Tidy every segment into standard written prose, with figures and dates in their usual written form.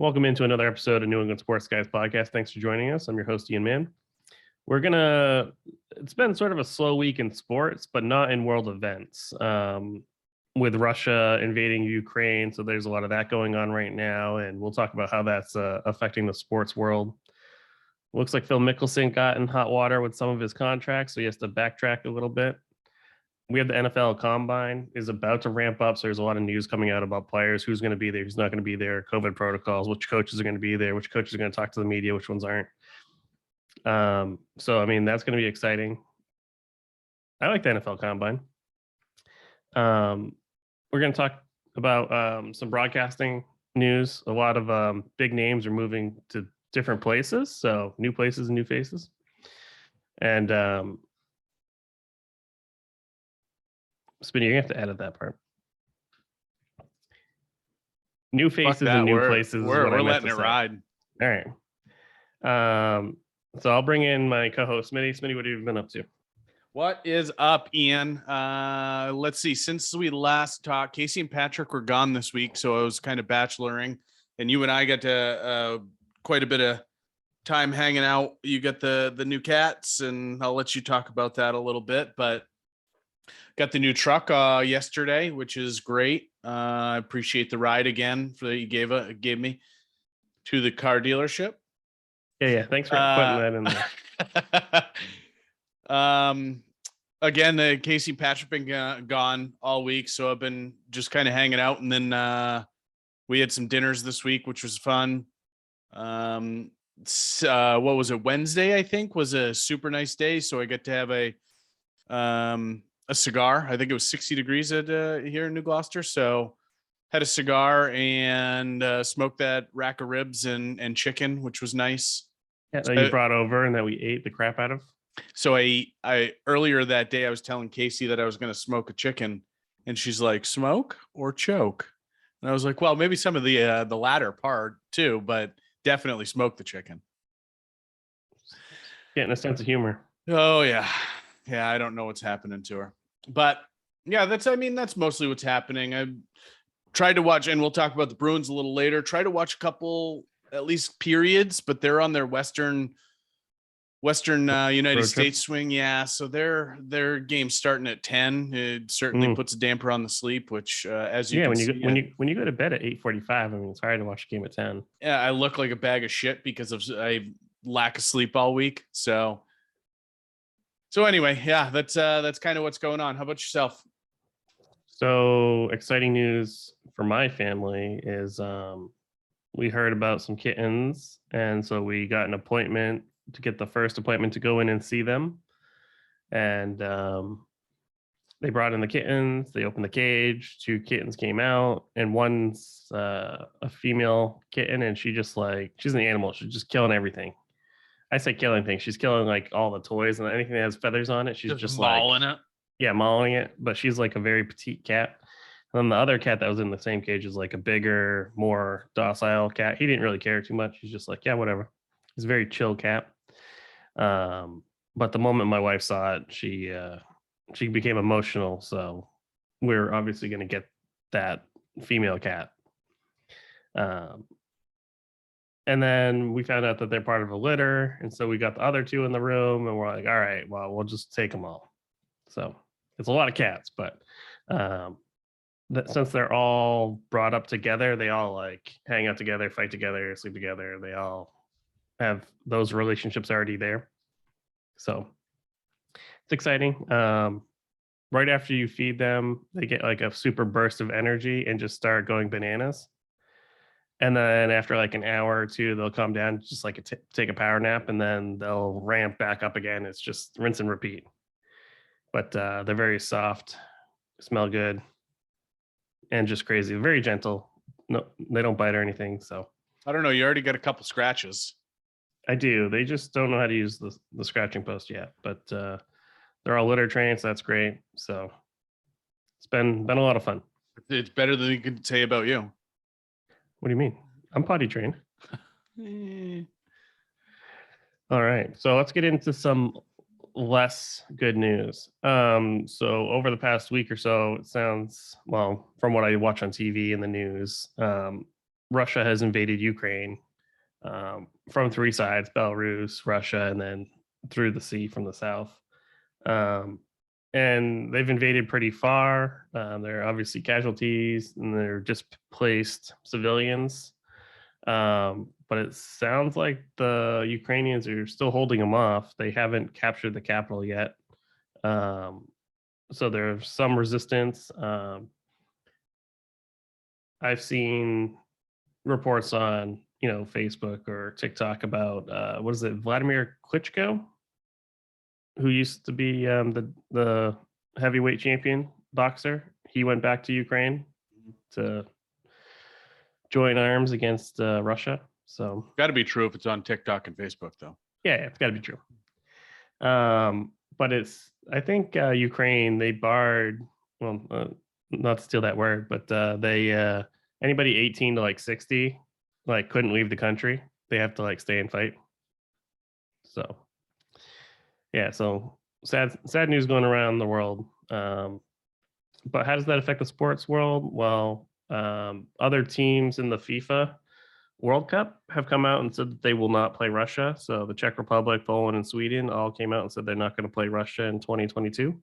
Welcome into another episode of New England Sports Guys podcast. Thanks for joining us. I'm your host, Ian Mann. It's been sort of a slow week in sports, but not in world events. With Russia invading Ukraine, so there's a lot of that going on right now, and we'll talk about how that's affecting the sports world. Looks like Phil Mickelson got in hot water with some of his contracts, so he has to backtrack a little bit. We have the NFL Combine is about to ramp up, so there's a lot of news coming out about players, who's going to be there, who's not going to be there, COVID protocols, which coaches are going to be there, which coaches are going to talk to the media, which ones aren't. So I mean, that's going to be exciting. I like the NFL Combine. We're going to talk about some broadcasting news. A lot of big names are moving to different places, so new places and new faces. And Spinny, you're gonna have to edit that part. New faces and new places. We're letting it ride. All right. So I'll bring in my co-host, Smitty. Smitty, what have you been up to? What is up, Ian? Let's see. Since we last talked, Casey and Patrick were gone this week, so I was kind of bacheloring, and you and I got to quite a bit of time hanging out. You got the new cats, and I'll let you talk about that a little bit, but got the new truck yesterday, which is great. I appreciate the ride again that you gave me to the car dealership. Yeah. Thanks for putting that in there. Again, Casey and Patrick been gone all week, so I've been just kind of hanging out, and then we had some dinners this week, which was fun. What was it? Wednesday, I think, was a super nice day, so I got to have a cigar. I think it was 60 degrees at here in New Gloucester, so had a cigar and smoked that rack of ribs and chicken, which was nice. Yeah, that you brought over and that we ate the crap out of. So I earlier that day I was telling Casey that I was going to smoke a chicken, and she's like, "Smoke or choke?" And I was like, "Well, maybe some of the latter part too, but definitely smoke the chicken." Getting a sense of humor. Oh yeah. I don't know what's happening to her, but yeah, that's mostly what's happening. I tried to watch, and we'll talk about the Bruins a little later. Try to watch a couple, at least periods, but they're on their Western United States swing. Yeah. So their game's starting at 10. It certainly puts a damper on the sleep, which, as you can see, when you go to bed at 8:45, I mean, it's hard to watch a game at 10. Yeah. I look like a bag of shit because of I lack of sleep all week. So anyway, yeah, that's kind of what's going on. How about yourself? So exciting news for my family is we heard about some kittens, and so we got an appointment to get the first appointment to go in and see them. And they brought in the kittens, they opened the cage, 2 kittens came out, and one's a female kitten, and she's an animal. She's just killing everything. I say killing things. She's killing like all the toys and anything that has feathers on it. She's just mauling it. Yeah, mauling it. But she's like a very petite cat. And then the other cat that was in the same cage is like a bigger, more docile cat. He didn't really care too much. He's just like, yeah, whatever. He's a very chill cat. But the moment my wife saw it, she became emotional. So we're obviously going to get that female cat. And then we found out that they're part of a litter. And so we got the other 2 in the room, and we're like, all right, well, we'll just take them all. So it's a lot of cats, but since they're all brought up together, they all like hang out together, fight together, sleep together. They all have those relationships already there. So it's exciting. Right after you feed them, they get like a super burst of energy and just start going bananas. And then after like an hour or 2, they'll calm down, just like take a power nap, and then they'll ramp back up again. It's just rinse and repeat. But they're very soft, smell good, and just crazy. Very gentle. No, they don't bite or anything. So I don't know. You already got a couple scratches. I do. They just don't know how to use the scratching post yet. But they're all litter trained, so that's great. So it's been a lot of fun. It's better than you could say about you. What do you mean? I'm potty trained. All right. So let's get into some less good news. So over the past week or so, it sounds, well, from what I watch on TV and the news, Russia has invaded Ukraine from three sides: Belarus, Russia, and then through the sea from the south. Um, and they've invaded pretty far. There are obviously casualties, and they're displaced civilians. But it sounds like the Ukrainians are still holding them off. They haven't captured the capital yet. Um, so there's some resistance. I've seen reports on Facebook or TikTok about what is it, Vladimir Klitschko, who used to be the heavyweight champion boxer. He went back to Ukraine to join arms against Russia. So Got to be true if it's on TikTok and Facebook, though. yeah, it's got to be true. But I think Ukraine, they barred, well, not to steal that word, but they anybody 18 to like 60 like couldn't leave the country. They have to like stay and fight. So yeah, so sad news going around the world. But how does that affect the sports world? Well, other teams in the FIFA World Cup have come out and said that they will not play Russia. So the Czech Republic, Poland, and Sweden all came out and said they're not going to play Russia in 2022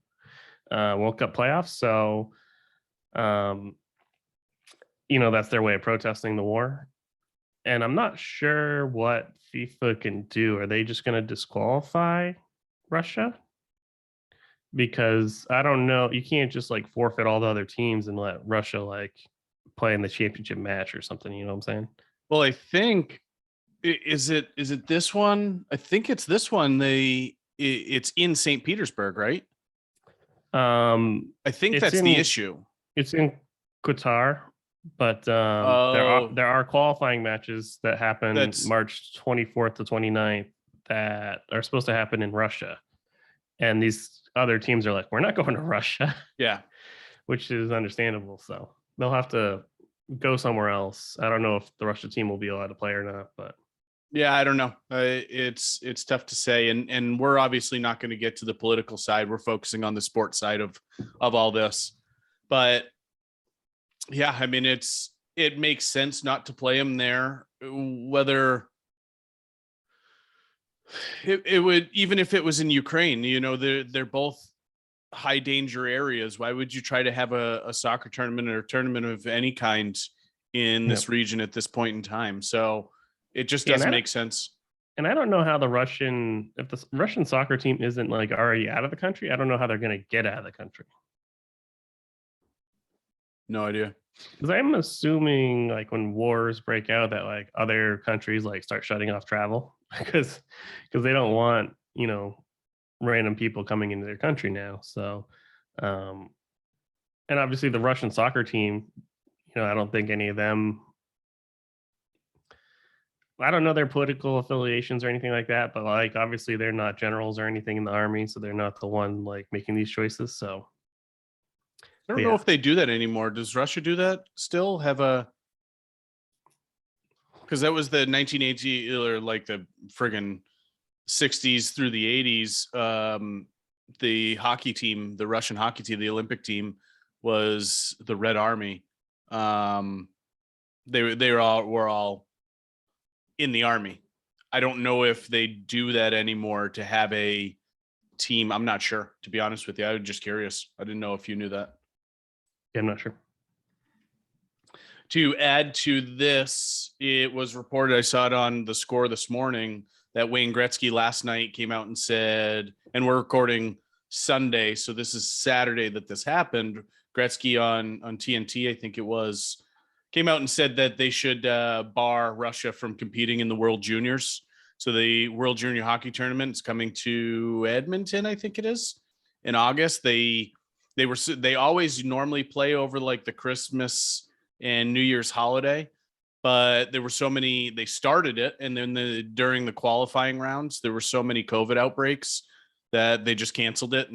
World Cup playoffs. So, that's their way of protesting the war. And I'm not sure what FIFA can do. Are they just going to disqualify Russia? Because I don't know. You can't just like forfeit all the other teams and let Russia like play in the championship match or something. You know what I'm saying? Well, I think is it this one? I think it's this one. It's in St. Petersburg, right? I think that's the issue. It's in Qatar, but Oh, there are qualifying matches that happen That's- March 24th to 29th that are supposed to happen in Russia. And these other teams are like, we're not going to Russia, yeah. which is understandable. So they'll have to go somewhere else. I don't know if the Russia team will be allowed to play or not, but Yeah, I don't know. It's tough to say, and we're obviously not going to get to the political side. We're focusing on the sports side of all this, but yeah, I mean, it makes sense not to play them there. Whether it would, even if it was in Ukraine, they're both high danger areas. Why would you try to have a soccer tournament or a tournament of any kind in this region at this point in time? So it just doesn't make sense. And I don't know how if the Russian soccer team isn't like already out of the country, I don't know how they're going to get out of the country. No idea. Because I'm assuming like when wars break out that like other countries like start shutting off travel because they don't want, random people coming into their country now. So and obviously the Russian soccer team, I don't think any of them, I don't know their political affiliations or anything like that, but like obviously they're not generals or anything in the army, so they're not the one like making these choices. So I don't know if they do that anymore. Does Russia do that still? Because that was the 1980 or like the friggin' 60s through the 80s. The hockey team, the Russian hockey team, the Olympic team was the Red Army. They were all in the army. I don't know if they do that anymore to have a team. I'm not sure, to be honest with you. I was just curious. I didn't know if you knew that. Yeah, I'm not sure. To add to this, it was reported, I saw it on the Score this morning, that Wayne Gretzky last night came out and said, and we're recording Sunday, so this is Saturday that this happened. Gretzky on TNT, I think it was, came out and said that they should bar Russia from competing in the World Juniors. So the World Junior Hockey Tournament is coming to Edmonton, I think it is, in August. They always normally play over like the Christmas and New Year's holiday, but there were so many, they started it, and then during the qualifying rounds, there were so many COVID outbreaks that they just canceled it,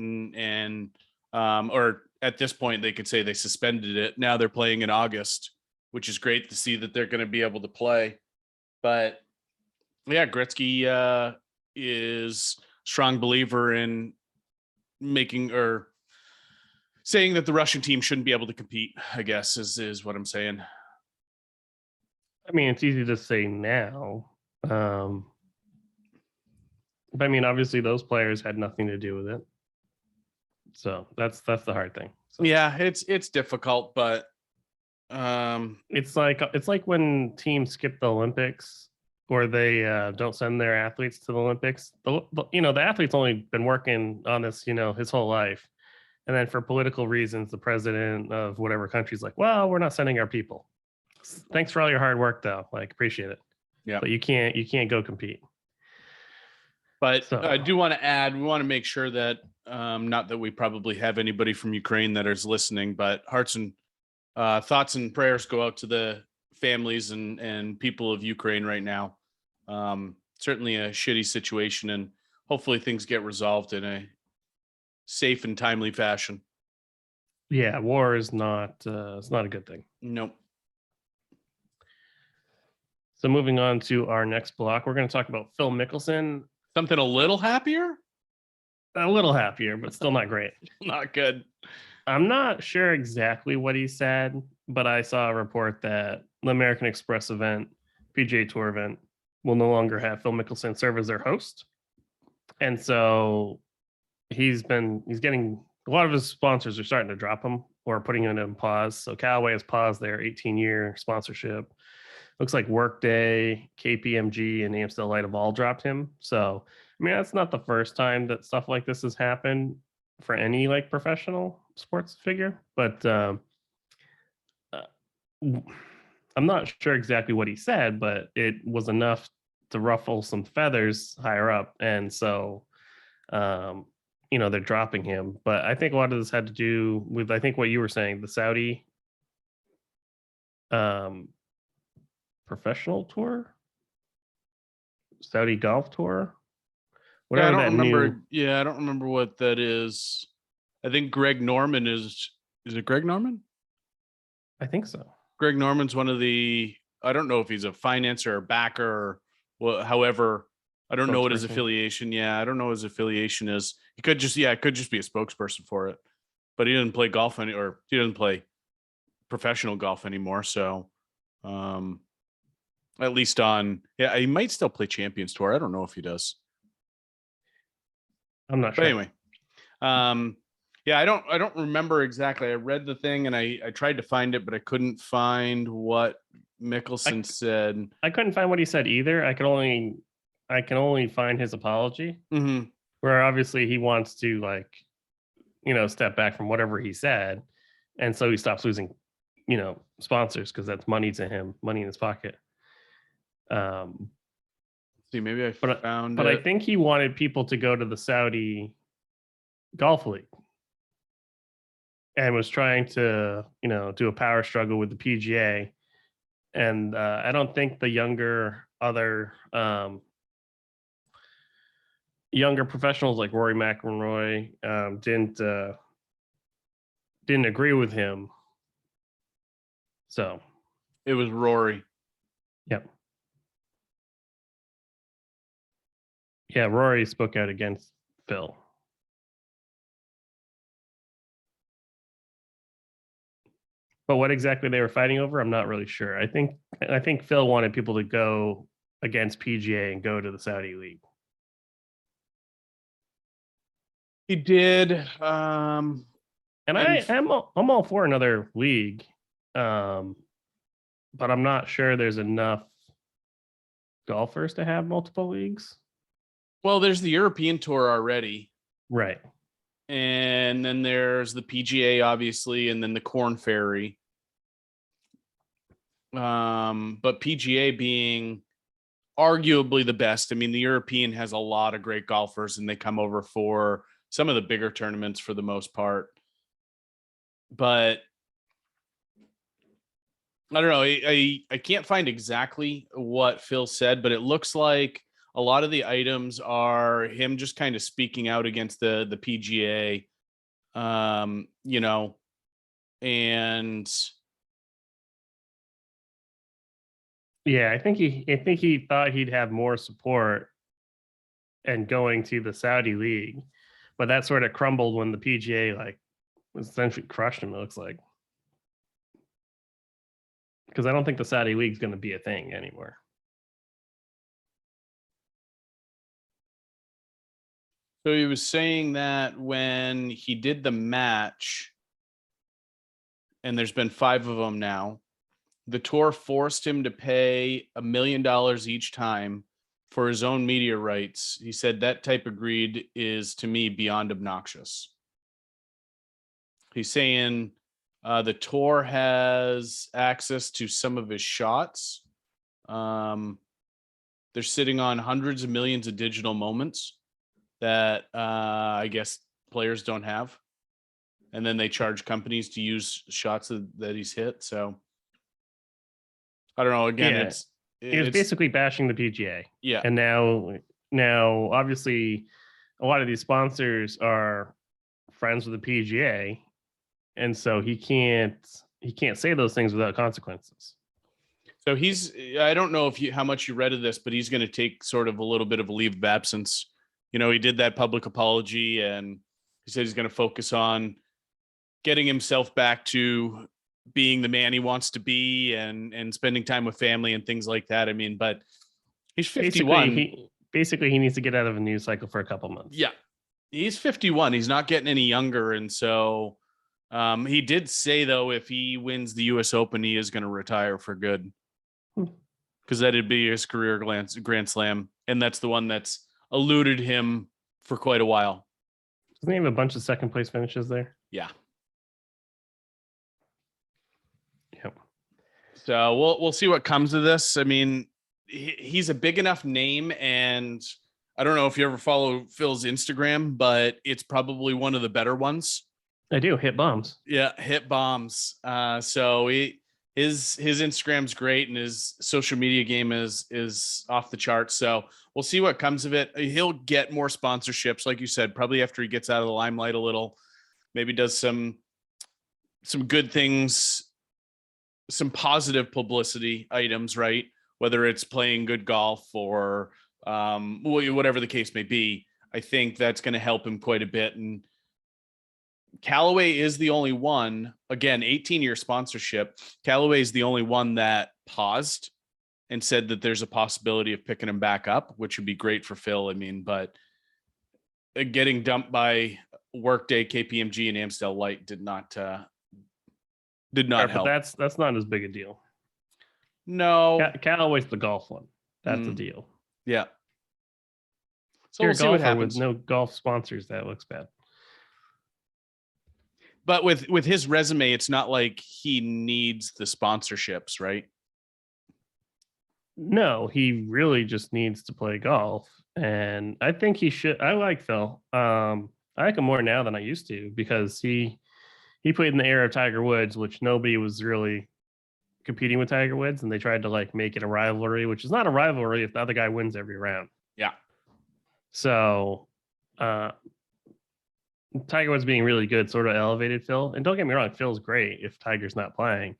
or at this point they could say they suspended it. Now they're playing in August, which is great to see that they're going to be able to play. But yeah, Gretzky is a strong believer in making or saying that the Russian team shouldn't be able to compete, I guess, is what I'm saying. I mean, it's easy to say now. But I mean, obviously those players had nothing to do with it. So that's the hard thing. So Yeah, it's difficult, but it's like when teams skip the Olympics or they don't send their athletes to the Olympics. The athlete's only been working on this, his whole life. And then for political reasons, the president of whatever country's like, well, we're not sending our people. Thanks for all your hard work though. Like, appreciate it. yeah. But you can't go compete. But So I do want to add, we want to make sure that not that we probably have anybody from Ukraine that is listening, but hearts and thoughts and prayers go out to the families and people of Ukraine right now. Certainly a shitty situation, and hopefully things get resolved in a safe and timely fashion. yeah, war is not it's not a good thing. Nope. So moving on to our next block, we're going to talk about Phil Mickelson. Something a little happier? A little happier, but still not great. Not good. I'm not sure exactly what he said, but I saw a report that the American Express event, PGA Tour event, will no longer have Phil Mickelson serve as their host. And so he's getting a lot of his sponsors are starting to drop him or putting him in pause. So Callaway has paused their 18-year sponsorship. Looks like Workday, KPMG, and Amstel Light have all dropped him. So, I mean, that's not the first time that stuff like this has happened for any like professional sports figure, but I'm not sure exactly what he said, but it was enough to ruffle some feathers higher up. And so, they're dropping him. But I think a lot of this had to do with, I think what you were saying, the Saudi professional tour, Saudi golf tour, whatever I don't that remember. new. Yeah, I don't remember what that is. I think Greg Norman is it Greg Norman? I think so. Greg Norman's one of the, I don't know if he's a financer or backer or however, I don't know what his Spokesperson. affiliation. Yeah, I don't know what his affiliation is. He could just, it could just be a spokesperson for it, but he didn't play golf or he doesn't play professional golf anymore. So, at least he might still play Champions Tour. I don't know if he does. I'm not But sure. anyway, yeah, I don't remember exactly. I read the thing and I tried to find it, but I couldn't find what Mickelson said. I couldn't find what he said either. I can only find his apology, where obviously he wants to step back from whatever he said, and so he stops losing, sponsors because that's money to him, money in his pocket. See, maybe I found but it. I think he wanted people to go to the Saudi Golf League and was trying to, do a power struggle with the PGA. And I don't think the younger professionals like Rory McIlroy didn't agree with him. So it was Rory. Yep. Yeah, Rory spoke out against Phil. But what exactly they were fighting over, I'm not really sure. I think Phil wanted people to go against PGA and go to the Saudi League. He did. And I'm all for another league, but I'm not sure there's enough golfers to have multiple leagues. Well, there's the European Tour already. Right. And then there's the PGA, obviously, and then the Corn Ferry. But PGA being arguably the best. I mean, the European has a lot of great golfers, and they come over for some of the bigger tournaments for the most part. But I don't know. I can't find exactly what Phil said, but it looks like a lot of the items are him just kind of speaking out against the PGA, and yeah, I think he thought he'd have more support and going to the Saudi League, but that sort of crumbled when the PGA essentially crushed him. It looks like because I don't think the Saudi League is going to be a thing anymore. So he was saying that when he did the match, and there's been 5 of them now, the tour forced him to pay $1 million each time for his own media rights. He said that type of greed is, to me, beyond obnoxious. He's saying the tour has access to some of his shots. They're sitting on hundreds of millions of digital moments that I guess players don't have. And then they charge companies to use shots that he's hit. So I don't know. Again, he was basically bashing the PGA. Yeah. And now obviously a lot of these sponsors are friends with the PGA. And so he can't say those things without consequences. So I don't know how much you read of this, but he's going to take sort of a little bit of a leave of absence. You know, he did that public apology and he said he's going to focus on getting himself back to being the man he wants to be and spending time with family and things like that. I mean, but he's 51. Basically, he needs to get out of a news cycle for a couple months. Yeah. He's 51. He's not getting any younger. And so he did say, though, if he wins the US Open, he is going to retire for good. Because that'd be his career Grand Slam. And that's the one that's eluded him for quite a while. Doesn't he have a bunch of second place finishes there? Yeah. Yep. So we'll see what comes of this. I mean, he's a big enough name, and I don't know if you ever follow Phil's Instagram, but it's probably one of the better ones. I do. Hit bombs. Yeah, hit bombs. So his Instagram's great, and his social media game is off the charts. So we'll see what comes of it. He'll get more sponsorships, like you said, probably after he gets out of the limelight a little. Maybe does some good things, some positive publicity items, right? Whether it's playing good golf or whatever the case may be. I think that's going to help him quite a bit. And Callaway is the only one, again, 18-year sponsorship. Callaway is the only one that paused and said that there's a possibility of picking him back up, which would be great for Phil. I mean, but getting dumped by Workday, KPMG, and Amstel Light did not help. But that's not as big a deal. No, Callaway's the golf one. That's the deal. Yeah. So You're we'll see what happens. With no golf sponsors, that looks bad. But with his resume, it's not like he needs the sponsorships, right? No, he really just needs to play golf. And I think he should. I like Phil. I like him more now than I used to, because he played in the era of Tiger Woods, which nobody was really competing with Tiger Woods, and they tried to like make it a rivalry, which is not a rivalry if the other guy wins every round. Yeah. So Tiger Woods being really good sort of elevated Phil. And don't get me wrong, Phil's great if Tiger's not playing.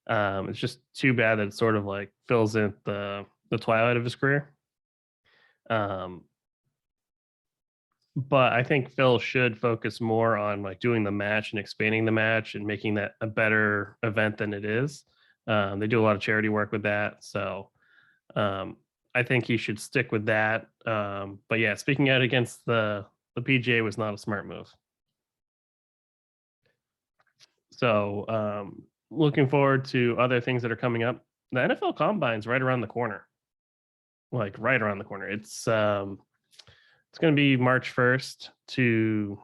It's just too bad that it sort of like fills in the twilight of his career. But I think Phil should focus more on like doing the match and expanding the match and making that a better event than it is. They do a lot of charity work with that. So I think he should stick with that. But yeah, speaking out against the PGA was not a smart move. So looking forward to other things that are coming up. The NFL Combine's right around the corner. Like right around the corner. It's going to be March 1st to,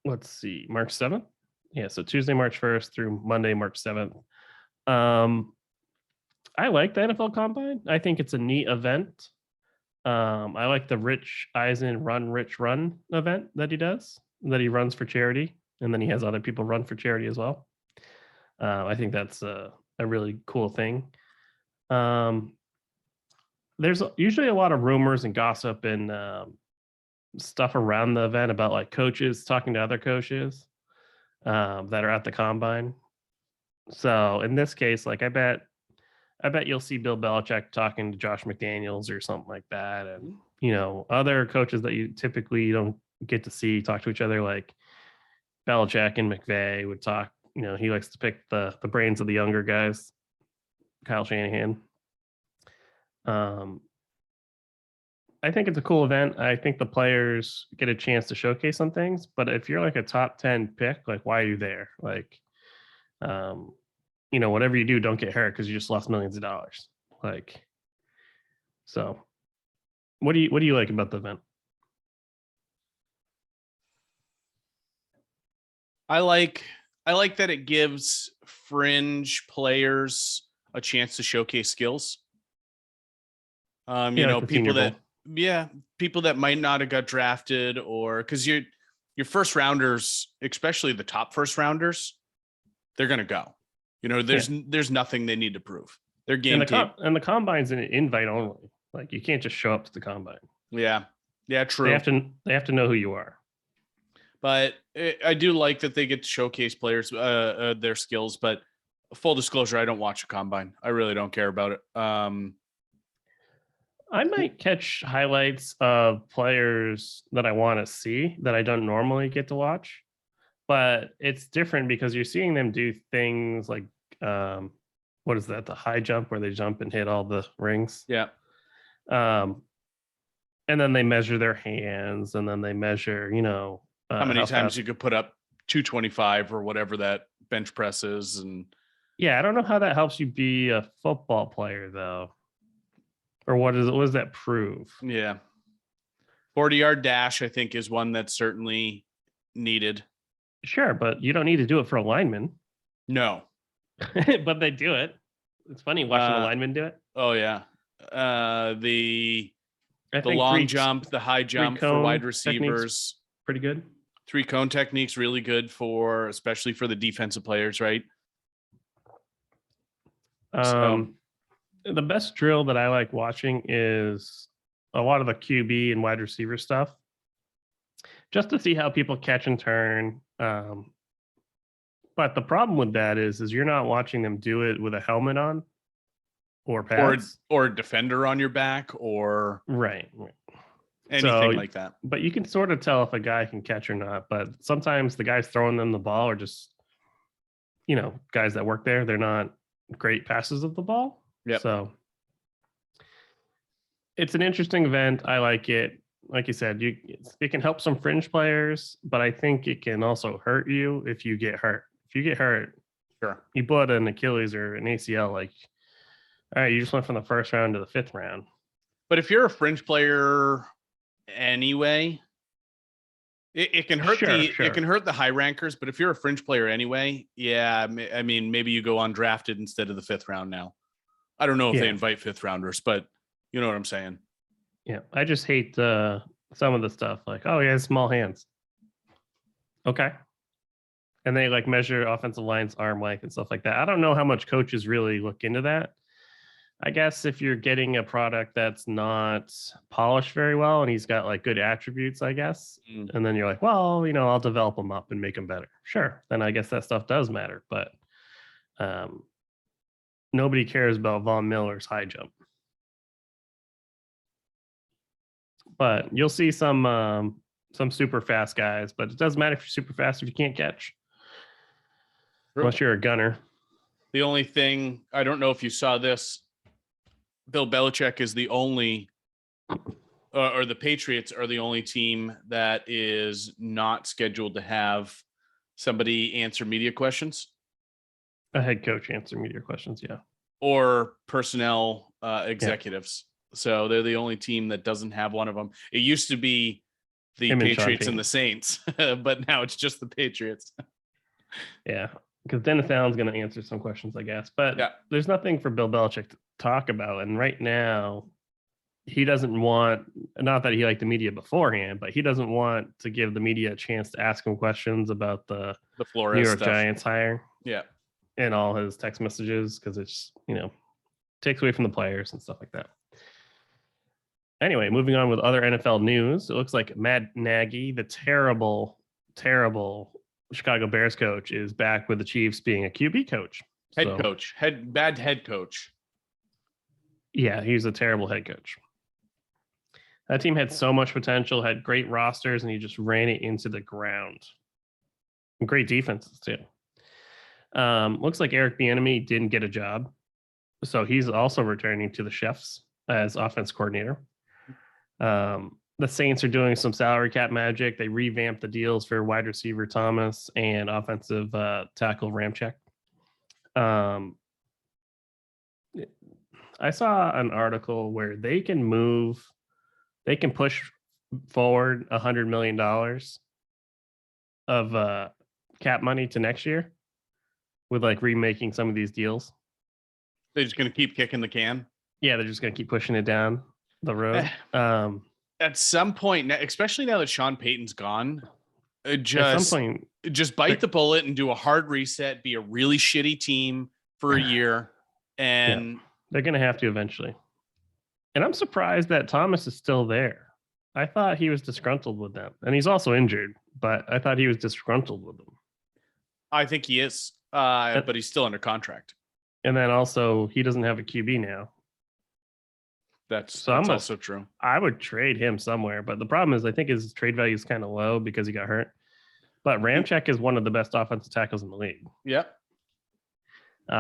let's see, March 7th. Yeah, so Tuesday, March 1st through Monday, March 7th. I like the NFL Combine. I think it's a neat event. I like the Rich Eisen Run Rich Run event that he does, that he runs for charity, and then he has other people run for charity as well. I think that's a really cool thing. There's usually a lot of rumors and gossip and stuff around the event about like coaches talking to other coaches that are at the combine. So in this case, like I bet you'll see Bill Belichick talking to Josh McDaniels or something like that, and you know, other coaches that you typically don't get to see talk to each other, like Belichick and McVay would talk he likes to pick the brains of the younger guys. Kyle Shanahan. I think it's a cool event. I think the players get a chance to showcase some things. But if you're like a top 10 pick, like why are you there? Like, whatever you do, don't get hurt because you just lost millions of dollars. Like, so what do you like about the event? I like that it gives fringe players a chance to showcase skills. Like the people Senior that Bowl. people that might not have got drafted, or because your first rounders, especially the top first rounders, they're gonna go. There's nothing they need to prove. They're game tape. And the combine's an invite only. Like you can't just show up to the combine. Yeah, true. They have to know who you are. But I do like that they get to showcase players their skills. But full disclosure, I don't watch a combine. I really don't care about it. I might catch highlights of players that I want to see that I don't normally get to watch, but it's different because you're seeing them do things like what is that? The high jump where they jump and hit all the rings. Yeah. And then they measure their hands, and then they measure, how many times you could put up 225 or whatever that bench press is. And yeah, I don't know how that helps you be a football player though. Or what does that prove? Yeah. 40-yard dash, I think, is one that's certainly needed. Sure, but you don't need to do it for a lineman. No. But they do it. It's funny watching a lineman do it. Oh, yeah. The long jump, the high jump for wide receivers. Pretty good. 3 cone techniques, really good especially for the defensive players, right? The best drill that I like watching is a lot of the QB and wide receiver stuff, just to see how people catch and turn. But the problem with that is you're not watching them do it with a helmet on or pads or a defender on your back or right. Anything like that. But you can sort of tell if a guy can catch or not. But sometimes the guys throwing them the ball are just, guys that work there. They're not great passes of the ball. Yep. So it's an interesting event. I like it. Like you said, it can help some fringe players, but I think it can also hurt you if you get hurt. If you get hurt, sure, you blew out an Achilles or an ACL, like, all right, you just went from the first round to the 5th round. But if you're a fringe player anyway, it can hurt it can hurt the high rankers. But if you're a fringe player anyway, yeah, I mean, maybe you go undrafted instead of the 5th round now. I don't know if they invite 5th rounders, but you know what I'm saying. Yeah, I just hate some of the stuff like, oh, he has small hands. Okay. And they like measure offensive line's arm length and stuff like that. I don't know how much coaches really look into that. I guess if you're getting a product that's not polished very well and he's got like good attributes, I guess, and then you're like, well, I'll develop them up and make them better. Sure. Then I guess that stuff does matter. But nobody cares about Von Miller's high jump. But you'll see some super fast guys, but it doesn't matter if you're super fast if you can't catch. True. Unless you're a gunner. The only thing, I don't know if you saw this, Bill Belichick is the only, or the Patriots are the only team that is not scheduled to have somebody answer media questions. A head coach answer media questions, yeah. Or personnel executives. Yeah. So they're the only team that doesn't have one of them. It used to be the Patriots and the Saints, but now it's just the Patriots. Yeah, because Dennis Allen's going to answer some questions, I guess. But there's nothing for Bill Belichick to talk about. And right now, he doesn't want, not that he liked the media beforehand, but he doesn't want to give the media a chance to ask him questions about the Flores New York stuff. Giants hire. Yeah. And all his text messages, because it's, takes away from the players and stuff like that. Anyway, moving on with other NFL news. It looks like Matt Nagy, the terrible, terrible Chicago Bears coach, is back with the Chiefs being a QB coach. Bad head coach. Yeah, he's a terrible head coach. That team had so much potential, had great rosters, and he just ran it into the ground. And great defenses, too. Looks like Eric Bieniemy didn't get a job, so he's also returning to the Chefs as offense coordinator. The Saints are doing some salary cap magic. They revamped the deals for wide receiver Thomas and offensive tackle Ramczyk. I saw an article where they can push forward $100 million of cap money to next year with like remaking some of these deals. They're just going to keep kicking the can. Yeah, they're just going to keep pushing it down the road. At some point, especially now that Sean Payton's gone, At some point, just bite the bullet and do a hard reset, be a really shitty team for a year. And they're going to have to eventually. And I'm surprised that Thomas is still there. I thought he was disgruntled with them. And he's also injured, but I thought he was disgruntled with them. I think he is, but he's still under contract. And then also, he doesn't have a QB now. That's also true. I would trade him somewhere, but the problem is I think his trade value is kind of low because he got hurt. But Ramczyk is one of the best offensive tackles in the league. Yep.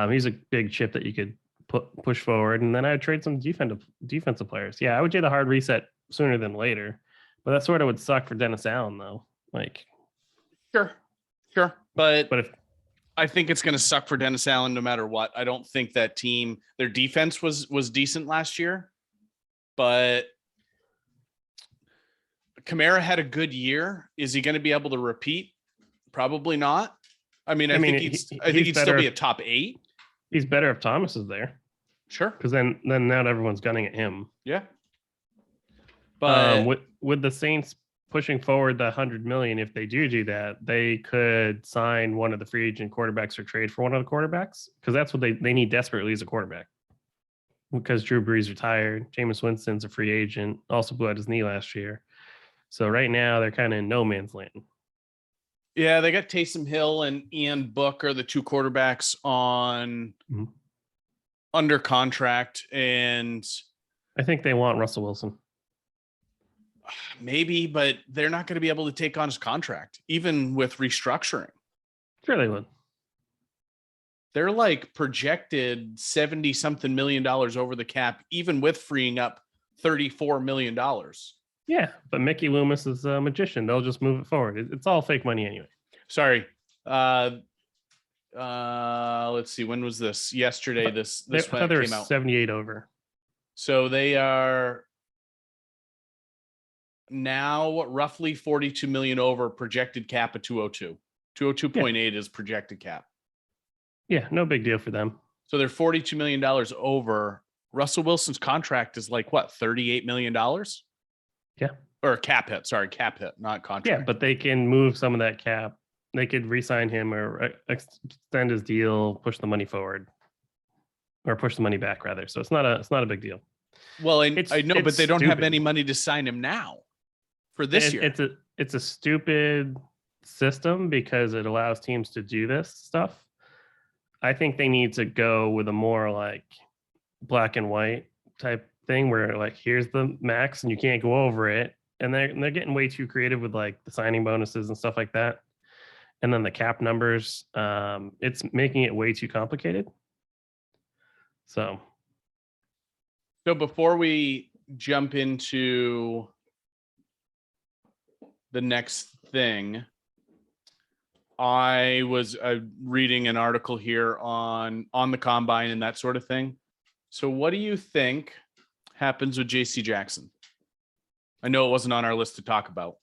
He's a big chip that you could push forward, and then I'd trade some defensive players. Yeah, I would do the hard reset sooner than later, but that sort of would suck for Dennis Allen, though. Like, sure, but if I think it's going to suck for Dennis Allen no matter what. I don't think that team, their defense was decent last year, but Kamara had a good year. Is he going to be able to repeat? Probably not. I think he'd still be a top 8. He's better if Thomas is there. Sure. Because then not everyone's gunning at him. Yeah. But with the Saints pushing forward the $100 million, if they do that, they could sign one of the free agent quarterbacks or trade for one of the quarterbacks, because that's what they need desperately is a quarterback. Because Drew Brees retired, Jameis Winston's a free agent, also blew out his knee last year. So right now they're kind of in no man's land. Yeah, they got Taysom Hill and Ian Book are the 2 quarterbacks on under contract, and I think they want Russell Wilson. Maybe, but they're not going to be able to take on his contract, even with restructuring. Sure they would. They're like projected $70-something million over the cap, even with freeing up $34 million. Yeah, but Mickey Loomis is a magician. They'll just move it forward. It's all fake money anyway. Sorry. Let's see. When was this? Yesterday. This came out. 78 over. So they are now roughly 42 million over projected cap of 202. 202.8 is projected cap. Yeah, no big deal for them. So they're $42 million over. Russell Wilson's contract is like what, $38 million? Yeah. Or cap hit. Sorry, cap hit, not contract. Yeah, but they can move some of that cap. They could re-sign him or extend his deal, push the money forward, or push the money back rather. So it's not a big deal. Well, I know, but they don't have any money to sign him now for this year. It's a stupid system because it allows teams to do this stuff. I think they need to go with a more like black and white type thing where like here's the max and you can't go over it. And they're getting way too creative with like the signing bonuses and stuff like that. And then the cap numbers, it's making it way too complicated. So before we jump into the next thing, I was reading an article here on the combine and that sort of thing. So what do you think happens with JC Jackson? I know it wasn't on our list to talk about.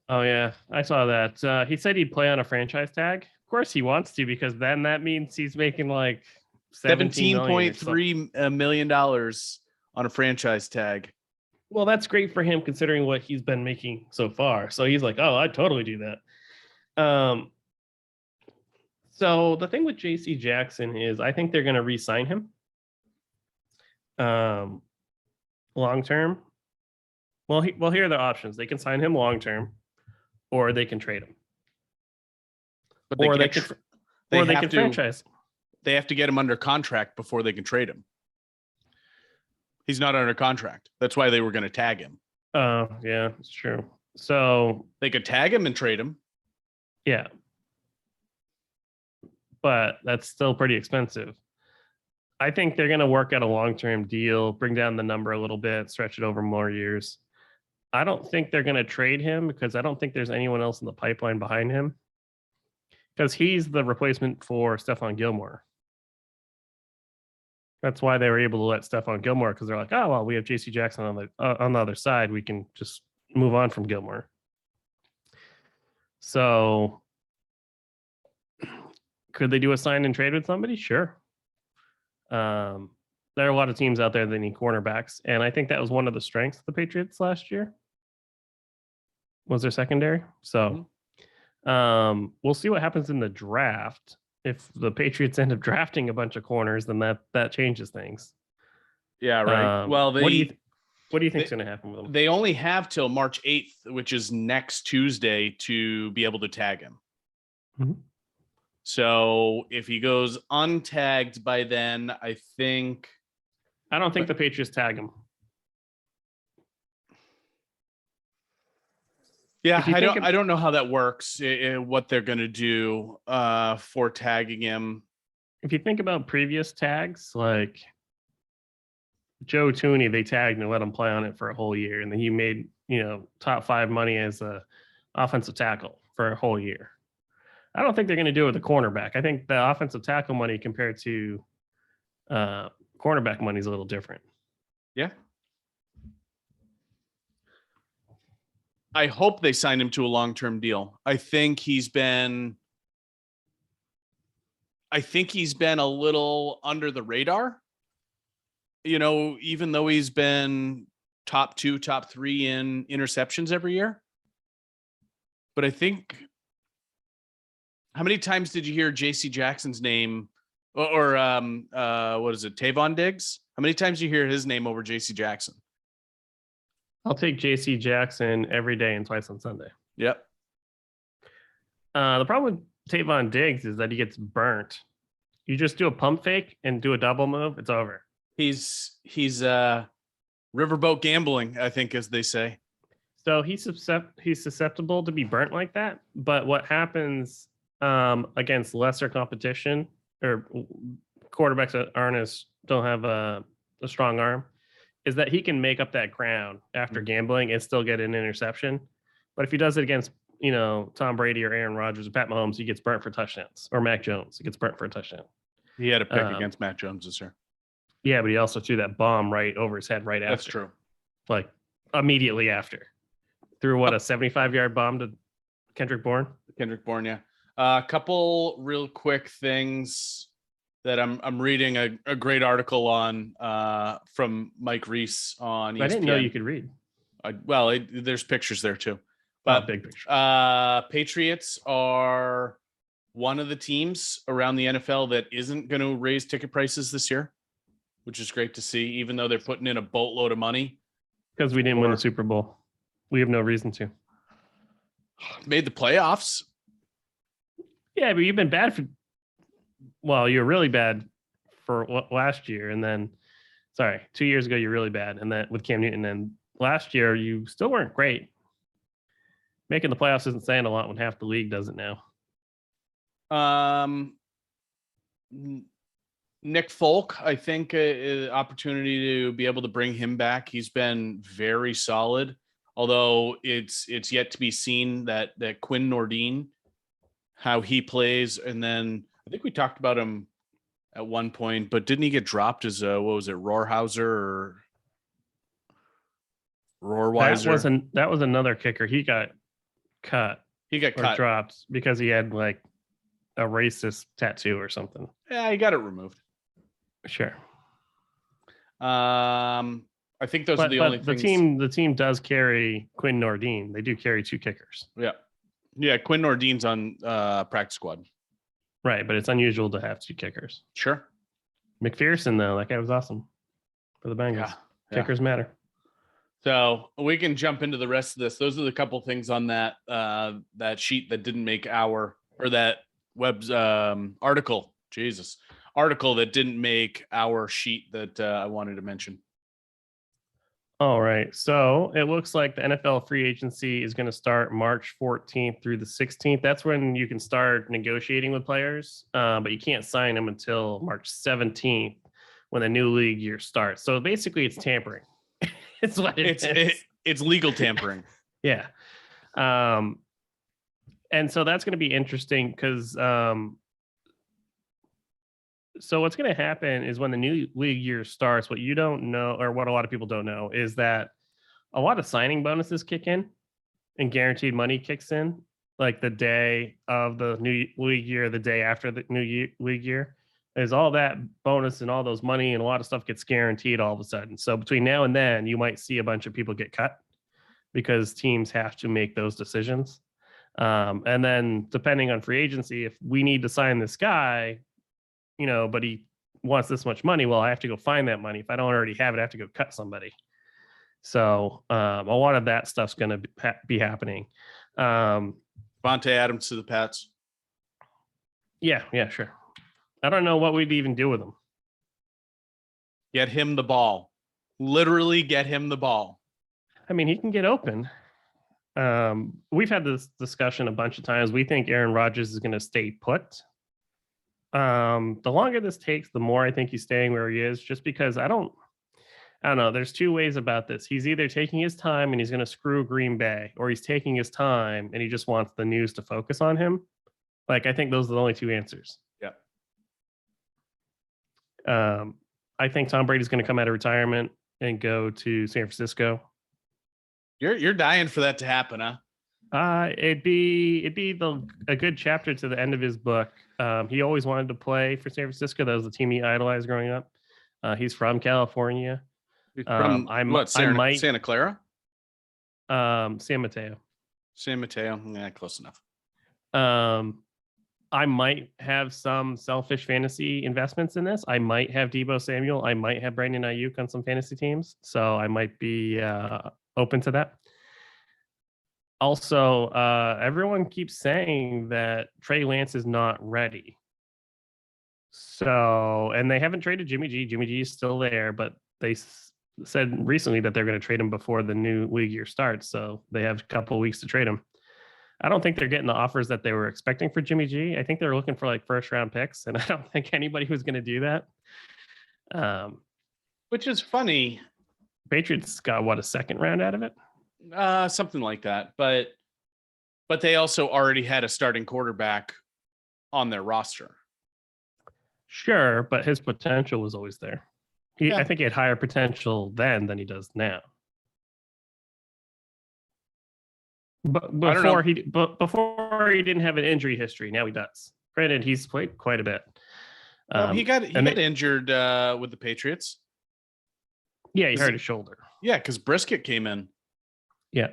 Oh, yeah, I saw that. He said he'd play on a franchise tag. Of course he wants to, because then that means he's making like $17.3 million on a franchise tag. Well, that's great for him considering what he's been making so far. So he's like, oh, I'd totally do that. So the thing with JC Jackson is I think they're going to re-sign him long term. Well, here are the options. They can sign him long term, or they can trade him. But they can franchise. They have to get him under contract before they can trade him. He's not under contract. That's why they were going to tag him. Oh, yeah, it's true. So they could tag him and trade him. Yeah. but that's still pretty expensive. I think they're going to work out a long-term deal, bring down the number a little bit, stretch it over more years. I don't think they're going to trade him because I don't think there's anyone else in the pipeline behind him, because he's the replacement for Stephon Gilmore. That's why they were able to let Stephon Gilmore, because they're like, oh, well, we have JC Jackson on the other side. We can just move on from Gilmore. So could they do a sign and trade with somebody? Sure. There are a lot of teams out there that need cornerbacks, and I think that was one of the strengths of the Patriots last year, was their secondary. So we'll see what happens in the draft. If the Patriots end up drafting a bunch of corners, then that changes things. Yeah, right. Well, what do you think is going to happen with them? They only have till March 8th, which is next Tuesday, to be able to tag him. Mm-hmm. So if he goes untagged by then, I don't think the Patriots tag him. Yeah, I don't know how that works, what they're going to do for tagging him. If you think about previous tags, like Joe Tooney, they tagged and let him play on it for a whole year, and then he made, top 5 money as a offensive tackle for a whole year. I don't think they're going to do it with a cornerback. I think the offensive tackle money compared to cornerback money is a little different. Yeah. I hope they sign him to a long-term deal. I think he's been a little under the radar, even though he's been top 2, top 3 in interceptions every year. But I think, how many times did you hear JC Jackson's name or what is it? Tavon Diggs? How many times do you hear his name over JC Jackson? I'll take JC Jackson every day and twice on Sunday. Yep. The problem with Tavon Diggs is that he gets burnt. You just do a pump fake and do a double move, it's over. He's riverboat gambling, I think, as they say. So he's susceptible to be burnt like that. But what happens against lesser competition or quarterbacks that don't have a strong arm is that he can make up that ground after gambling and still get an interception. But if he does it against, Tom Brady or Aaron Rodgers or Pat Mahomes, he gets burnt for touchdowns. Or Mac Jones, he gets burnt for a touchdown. He had a pick against Mac Jones this year. Yeah, but he also threw that bomb right over his head right after. That's true. Like immediately after. Threw a 75-yard bomb to Kendrick Bourne? Kendrick Bourne, yeah. A couple real quick things that I'm reading a great article on from Mike Reese on ESPN. I didn't know you could read. There's pictures there too. But big picture. Patriots are one of the teams around the NFL that isn't going to raise ticket prices this year, which is great to see, even though they're putting in a boatload of money. Because we didn't win the Super Bowl. We have no reason to. Made the playoffs. Yeah, but you've been bad for... Well, you're really bad for last year. And then, 2 years ago, you're really bad. And then with Cam Newton. And last year, you still weren't great. Making the playoffs isn't saying a lot when half the league does it now. Nick Folk, I think, opportunity to be able to bring him back. He's been very solid, although it's yet to be seen that Quinn Nordine, how he plays. And then I think we talked about him at one point, but didn't he get dropped as Rohrhauser or Rohrweiser? That was another kicker. He got cut. Dropped because he had like a racist tattoo or something. Yeah, he got it removed. Sure. I think those are the only things. The team does carry Quinn Nordine. They do carry 2 kickers. Yeah. Quinn Nordine's on practice squad. Right, but it's unusual to have 2 kickers. Sure. McPherson, though, that guy was awesome for the Bengals. Yeah. Kickers matter. So we can jump into the rest of this. Those are the couple things on that sheet that didn't make that web's article that didn't make our sheet that I wanted to mention. All right. So it looks like the NFL free agency is going to start March 14th through the 16th. That's when you can start negotiating with players, but you can't sign them until March 17th when the new league year starts. So basically, it's tampering. It's what It's legal tampering. Yeah. And so that's going to be interesting because so what's going to happen is when the new league year starts, what you don't know, or what a lot of people don't know, is that a lot of signing bonuses kick in and guaranteed money kicks in like the day of the new league year, the day after the league year. Is all that bonus and all those money and a lot of stuff gets guaranteed all of a sudden. So between now and then, you might see a bunch of people get cut because teams have to make those decisions. And then depending on free agency, if we need to sign this guy, but he wants this much money, well, I have to go find that money. If I don't already have it, I have to go cut somebody. So a lot of that stuff's going to be happening. Vontae Adams to the Pats. Yeah, sure. I don't know what we'd even do with him. Get him the ball. Literally get him the ball. I mean, he can get open. We've had this discussion a bunch of times. We think Aaron Rodgers is going to stay put. The longer this takes, the more I think he's staying where he is, just because I don't know. There's two ways about this. He's either taking his time and he's going to screw Green Bay, or he's taking his time and he just wants the news to focus on him. Like, I think those are the only two answers. Yeah. I think Tom Brady's going to come out of retirement and go to San Francisco. You're dying for that to happen, huh? It'd be a good chapter to the end of his book. He always wanted to play for San Francisco. That was the team he idolized growing up. He's from California. From Santa Clara? San Mateo. San Mateo. Yeah, close enough. I might have some selfish fantasy investments in this. I might have Deebo Samuel. I might have Brandon Ayuk on some fantasy teams. So I might be open to that. Also, everyone keeps saying that Trey Lance is not ready. So, and they haven't traded Jimmy G. Jimmy G is still there, but they said recently that they're going to trade him before the new league year starts. So they have a couple of weeks to trade him. I don't think they're getting the offers that they were expecting for Jimmy G. I think they're looking for like first round picks, and I don't think anybody was going to do that. Which is funny. Patriots got a second round out of it? Something like that. But they also already had a starting quarterback on their roster. Sure, but his potential was always there. I think he had higher potential then than he does now. But before he didn't have an injury history, now he does. Granted, he's played quite a bit. He got injured with the Patriots. Yeah, he hurt his shoulder. Yeah, because Brisket came in. Yeah.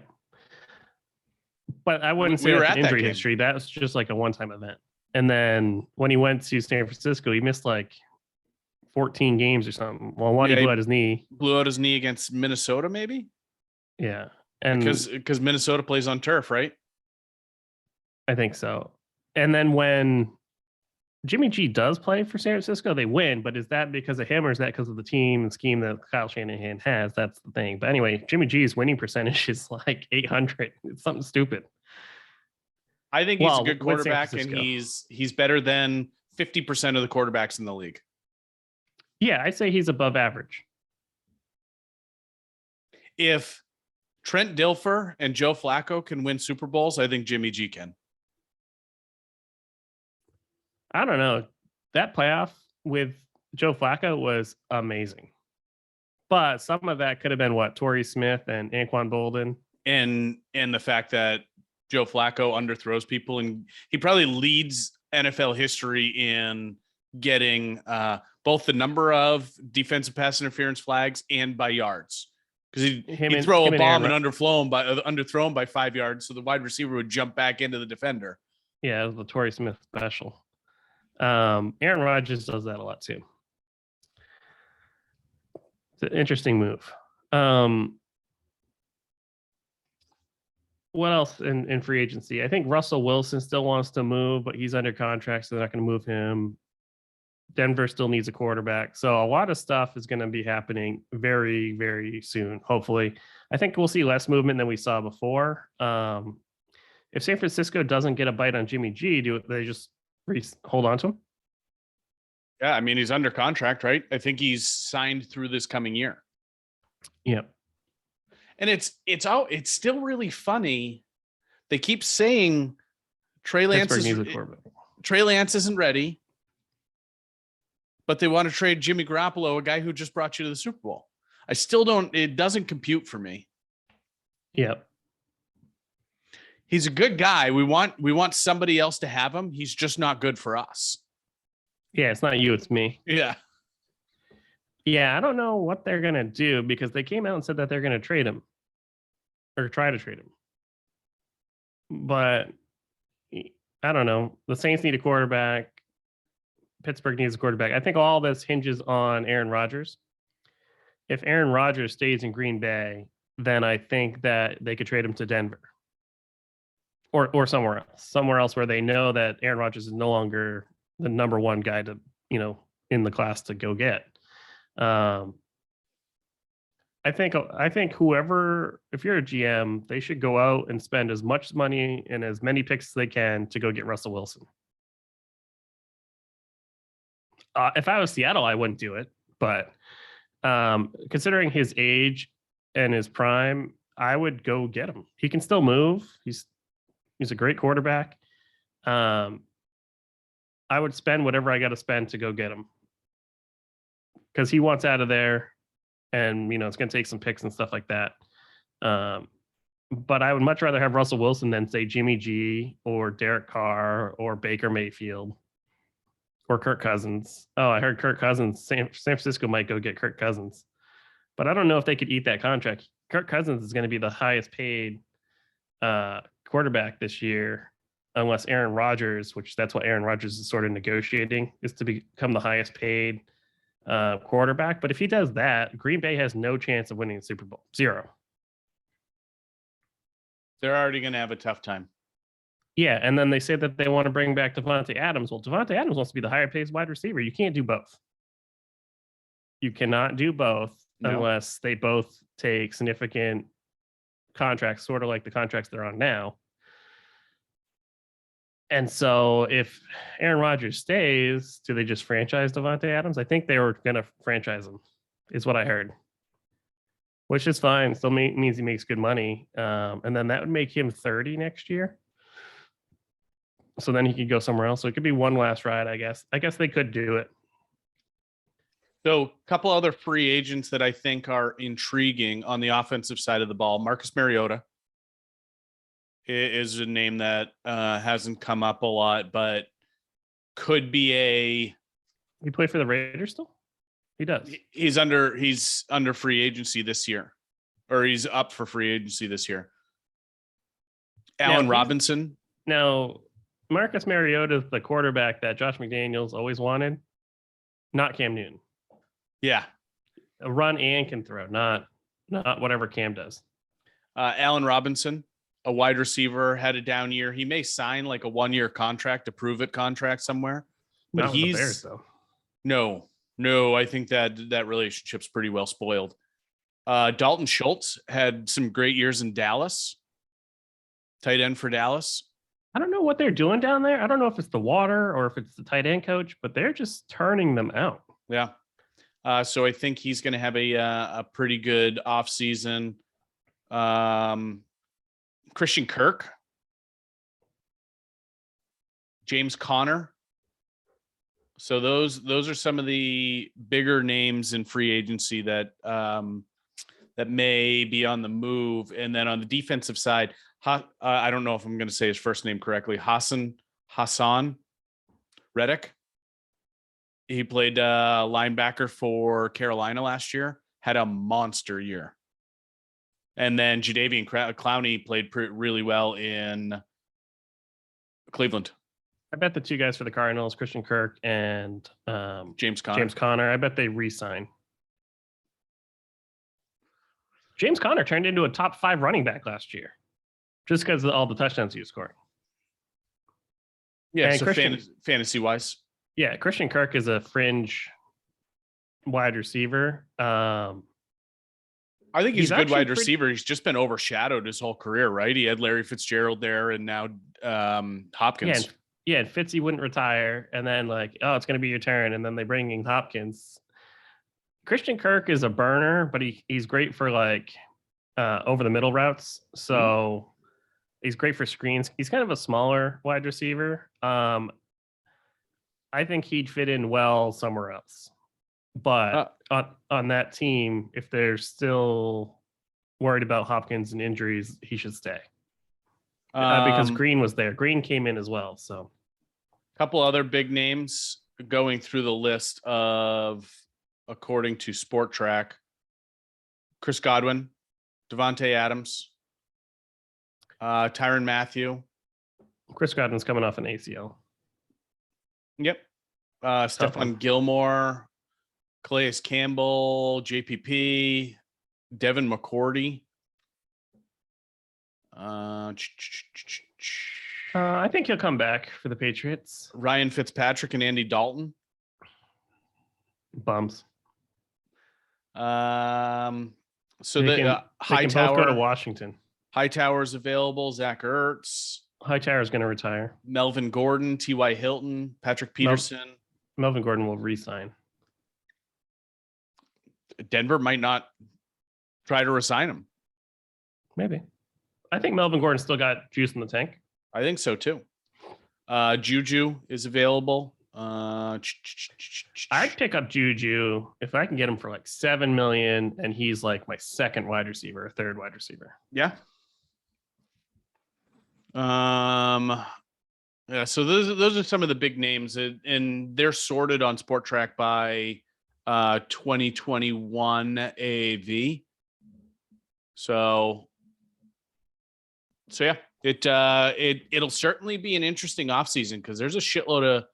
But I wouldn't say that's an injury history. That was just like a one-time event. And then when he went to San Francisco, he missed like 14 games or something. Well, he blew out his knee. Blew out his knee against Minnesota, maybe? Yeah. And because Minnesota plays on turf, right? I think so. And then when Jimmy G does play for San Francisco, they win. But is that because of him, or is that because of the team and scheme that Kyle Shanahan has? That's the thing. But anyway, Jimmy G's winning percentage is like 800. It's something stupid. I think he's a good quarterback, and he's better than 50% of the quarterbacks in the league. Yeah, I say he's above average. If Trent Dilfer and Joe Flacco can win Super Bowls, I think Jimmy G can. I don't know. That playoff with Joe Flacco was amazing. But some of that could have been Torrey Smith and Anquan Bolden. And the fact that Joe Flacco underthrows people, and he probably leads NFL history in getting both the number of defensive pass interference flags and by yards. Because he'd throw a bomb and underthrown by 5 yards, so the wide receiver would jump back into the defender. Yeah, it was the Torrey Smith special. Aaron Rodgers does that a lot too. It's an interesting move. What else in free agency? I think Russell Wilson still wants to move, but he's under contract, so they're not going to move him. Denver still needs a quarterback. So a lot of stuff is going to be happening very, very soon, hopefully. I think we'll see less movement than we saw before. If San Francisco doesn't get a bite on Jimmy G, do they just hold on to him? Yeah, I mean, he's under contract, right? I think he's signed through this coming year. Yeah. And it's still really funny. They keep saying Trey Lance isn't ready, but they want to trade Jimmy Garoppolo, a guy who just brought you to the Super Bowl. It doesn't compute for me. Yep. He's a good guy. We want somebody else to have him. He's just not good for us. Yeah, it's not you, it's me. Yeah. Yeah, I don't know what they're going to do because they came out and said that they're going to trade him or try to trade him. But I don't know. The Saints need a quarterback. Pittsburgh needs a quarterback. I think all this hinges on Aaron Rodgers. If Aaron Rodgers stays in Green Bay, then I think that they could trade him to Denver or somewhere else where they know that Aaron Rodgers is no longer the number one guy to, in the class to go get. I think whoever, if you're a GM, they should go out and spend as much money and as many picks as they can to go get Russell Wilson. If I was Seattle, I wouldn't do it. But considering his age and his prime, I would go get him. He can still move. He's a great quarterback. I would spend whatever I got to spend to go get him because he wants out of there. And, it's going to take some picks and stuff like that. But I would much rather have Russell Wilson than, say, Jimmy G or Derek Carr or Baker Mayfield or Kirk Cousins. Oh, I heard Kirk Cousins. San Francisco might go get Kirk Cousins. But I don't know if they could eat that contract. Kirk Cousins is going to be the highest paid quarterback this year, unless Aaron Rodgers, which that's what Aaron Rodgers is sort of negotiating, is to become the highest paid quarterback. But if he does that, Green Bay has no chance of winning the Super Bowl. Zero. They're already going to have a tough time. Yeah, and then they say that they want to bring back Devontae Adams. Well, Devontae Adams wants to be the higher paid wide receiver. You can't do both. You cannot do both unless they both take significant contracts, sort of like the contracts they're on now. And so if Aaron Rodgers stays, do they just franchise Devontae Adams? I think they were going to franchise him, is what I heard, which is fine. Still means he makes good money. And then that would make him 30 next year. So then he could go somewhere else. So it could be one last ride, I guess. I guess they could do it. So a couple other free agents that I think are intriguing on the offensive side of the ball. Marcus Mariota is a name that hasn't come up a lot, but could be He play for the Raiders still? He does. He's under free agency this year, or he's up for free agency this year. Allen Robinson. Now, Marcus Mariota is the quarterback that Josh McDaniels always wanted, not Cam Newton. Yeah. A run and can throw, not whatever Cam does. Allen Robinson, a wide receiver, had a down year. He may sign like a 1-year contract, a prove it contract somewhere. But not he's the Bears, though. No, I think that relationship's pretty well spoiled. Dalton Schultz had some great years in Dallas. Tight end for Dallas. I don't know what they're doing down there. I don't know if it's the water or if it's the tight end coach, but they're just turning them out. Yeah. So I think he's going to have a pretty good offseason. Christian Kirk, James Conner. So those are some of the bigger names in free agency that may be on the move. And then on the defensive side, I don't know if I'm going to say his first name correctly. Hassan Reddick. He played linebacker for Carolina last year, had a monster year. And then Jadeveon Clowney played really well in Cleveland. I bet the two guys for the Cardinals, Christian Kirk and James Conner. I bet they re-sign. James Conner turned into a top 5 running back last year, just because of all the touchdowns he was scoring. Yeah, and so fantasy wise. Yeah, Christian Kirk is a fringe wide receiver. I think he's a good actually wide receiver. He's just been overshadowed his whole career, right? He had Larry Fitzgerald there, and now Hopkins. And Fitzy wouldn't retire, and then like, oh, it's going to be your turn, and then they bring in Hopkins. Christian Kirk is a burner, but he's great for like over the middle routes. So he's great for screens. He's kind of a smaller wide receiver. I think he'd fit in well somewhere else. But on that team, if they're still worried about Hopkins and injuries, he should stay. Because Green was there. Green came in as well. So a couple other big names going through the list of, according to Sport Track, Chris Godwin, Devontae Adams, Tyrann Mathieu. Chris Godwin's coming off an ACL. Yep. Stephon Gilmore, Calais Campbell, JPP, Devin McCourty. I think he'll come back for the Patriots. Ryan Fitzpatrick and Andy Dalton. Bums. So they can Hightower both go to Washington. Hightower's available. Zach Ertz. Hightower's going to retire. Melvin Gordon, T.Y. Hilton, Patrick Peterson. Melvin Gordon will re-sign. Denver might not try to resign him. Maybe. I think Melvin Gordon still got juice in the tank. I think so too. Juju is available. I'd pick up Juju if I can get him for like $7 million, and he's like my second wide receiver, or third wide receiver. Yeah. Yeah. So those are some of the big names, and they're sorted on Sport Track by 2021 AAV. So yeah, it'll certainly be an interesting offseason because there's a shitload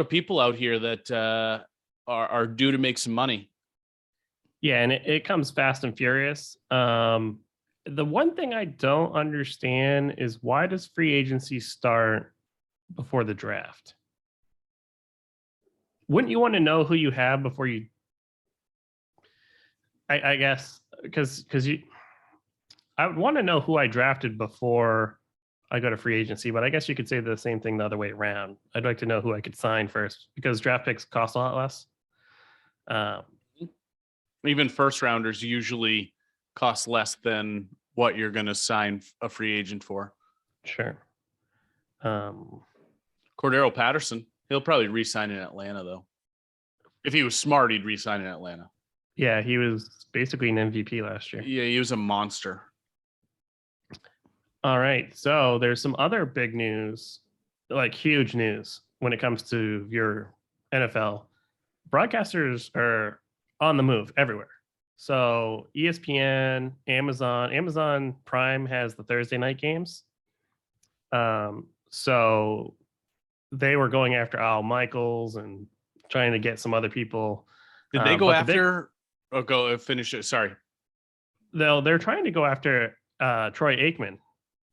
of people out here that are due to make some money. Yeah, and it comes fast and furious. The one thing I don't understand is, why does free agency start before the draft? Wouldn't you want to know who you have before you? I guess because I would want to know who I drafted before I go to free agency, but I guess you could say the same thing the other way around. I'd like to know who I could sign first, because draft picks cost a lot less. Even first rounders usually cost less than what you're going to sign a free agent for. Sure. Cordero Patterson, he'll probably re-sign in Atlanta, though. If he was smart, he'd re-sign in Atlanta. Yeah, he was basically an MVP last year. Yeah, he was a monster. All right. So there's some other big news, like huge news, when it comes to your NFL. Broadcasters are on the move everywhere. So ESPN, Amazon Prime has the Thursday night games. So they were going after Al Michaels and trying to get some other people. Did they go after? Go finish it. Sorry. They're trying to go after Troy Aikman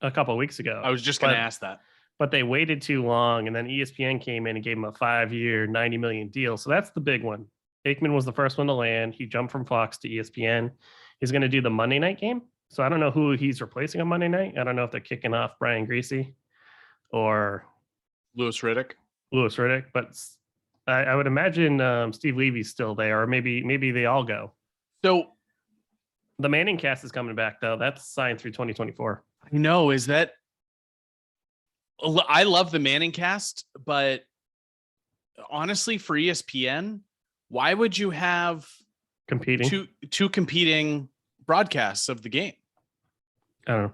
a couple of weeks ago. I was just going to ask that. But they waited too long, and then ESPN came in and gave him a 5-year, $90 million deal. So that's the big one. Aikman was the first one to land. He jumped from Fox to ESPN. He's going to do the Monday night game. So I don't know who he's replacing on Monday night. I don't know if they're kicking off Brian Greasy or Louis Riddick. But I would imagine Steve Levy's still there, or maybe they all go. So the Manning cast is coming back, though. That's signed through 2024. I know. Is that? I love the Manning cast, but honestly, for ESPN, why would you have two competing broadcasts of the game? I don't know.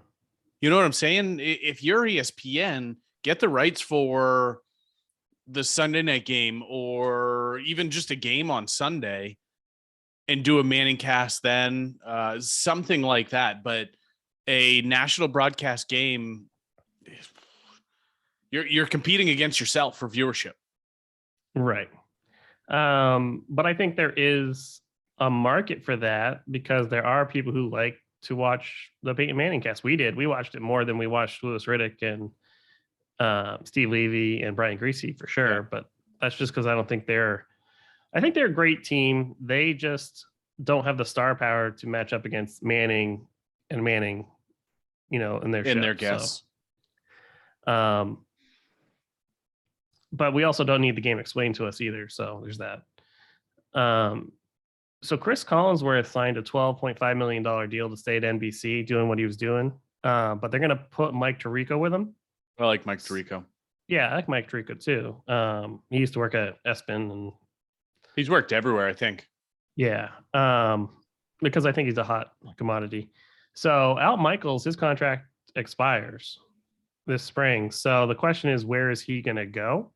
You know what I'm saying? If you're ESPN, get the rights for the Sunday night game, or even just a game on Sunday, and do a Manning cast then, something like that. But a national broadcast game, you're competing against yourself for viewership. Right. But I think there is a market for that, because there are people who like to watch the Peyton Manning cast. We watched it more than we watched Louis Riddick and Steve Levy and Brian Greasy, for sure. Yeah. But that's just because I don't think I think they're a great team. They just don't have the star power to match up against Manning and Manning, in their in their ship. guess. So, but we also don't need the game explained to us either. So there's that. So Chris Collinsworth signed a $12.5 million deal to stay at NBC doing what he was doing. But they're going to put Mike Tirico with him. I like Mike Tirico. Yeah, I like Mike Tirico too. He used to work at ESPN and he's worked everywhere, I think. Yeah. Because I think he's a hot commodity. So Al Michaels, his contract expires this spring. So the question is, where is he going to go?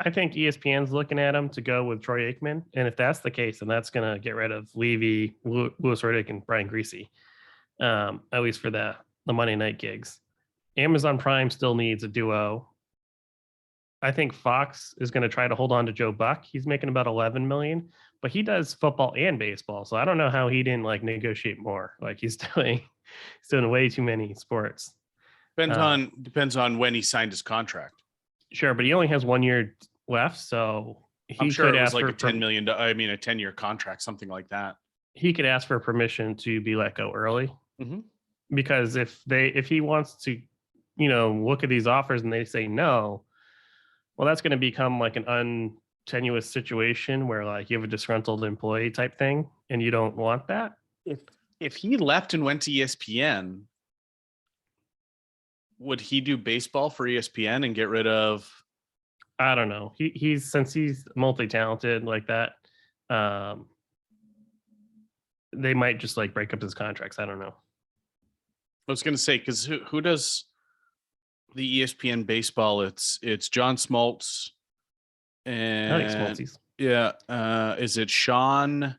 I think ESPN's looking at him to go with Troy Aikman. And if that's the case, then that's going to get rid of Levy, Louis Riddick, and Brian Greasy, at least for the Monday night gigs. Amazon Prime still needs a duo. I think Fox is going to try to hold on to Joe Buck. He's making about 11 million, but he does football and baseball. So I don't know how he didn't negotiate more. He's doing way too many sports. Depends on when he signed his contract. Sure, but he only has 1 year left, so I'm sure it was like a $10 million. A 10-year contract, something like that. He could ask for permission to be let go early, because if he wants to, look at these offers and they say no, well, that's going to become an untenuous situation where you have a disgruntled employee type thing, and you don't want that. If he left and went to ESPN, would he do baseball for ESPN and get rid of? I don't know. Since he's multi-talented like that, they might just break up his contracts. I don't know. I was going to say, because who does the ESPN baseball? It's John Smoltz. And I like Smoltzies. Yeah. Is it Sean?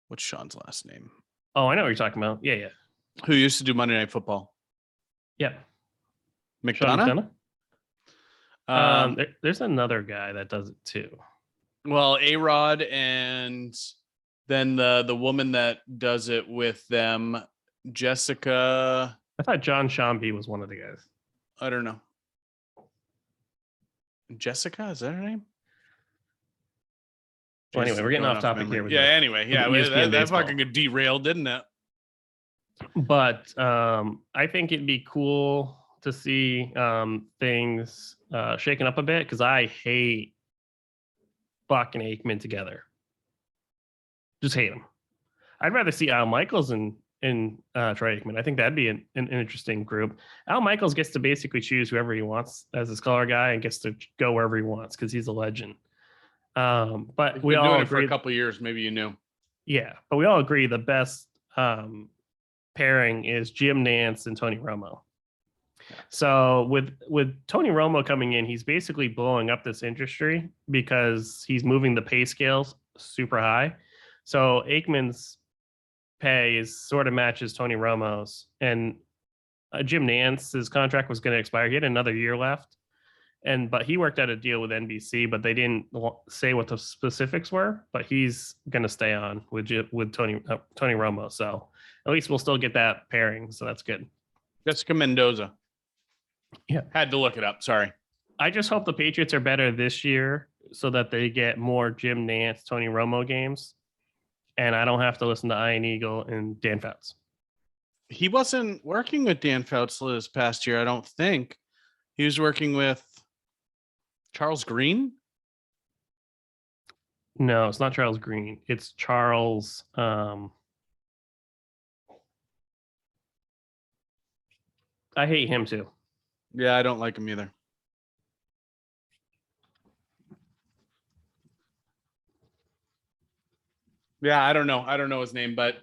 What's Sean's last name? Oh, I know what you're talking about. Yeah. Who used to do Monday Night Football? Yeah. McDonough? There's another guy that does it too. Well, A-Rod, and then the woman that does it with them, Jessica. I thought John Shambi was one of the guys. I don't know. Jessica, is that her name? Well, anyway, we're getting off topic here. That fucking got derailed, didn't it? But I think it'd be cool to see things shaken up a bit, because I hate Buck and Aikman together. Just hate them. I'd rather see Al Michaels and Troy Aikman. I think that'd be an interesting group. Al Michaels gets to basically choose whoever he wants as a scholar guy and gets to go wherever he wants because he's a legend. But we all doing it agree for a couple of years. Maybe you knew. Yeah, but we all agree the best pairing is Jim Nantz and Tony Romo. So with Tony Romo coming in, he's basically blowing up this industry because he's moving the pay scales super high. So Aikman's pay sort of matches Tony Romo's, and Jim Nantz's contract was going to expire. He had another year left, but he worked out a deal with NBC, but they didn't say what the specifics were. But he's going to stay on with Tony Romo. So at least we'll still get that pairing. So that's good. Jessica Mendoza. Yeah, had to look it up. Sorry. I just hope the Patriots are better this year so that they get more Jim Nantz, Tony Romo games, and I don't have to listen to Ian Eagle and Dan Fouts. He wasn't working with Dan Fouts this past year, I don't think. He was working with Charles Green. No, it's not Charles Green. It's Charles. I hate him too. Yeah, I don't like him either. Yeah, I don't know. I don't know his name, but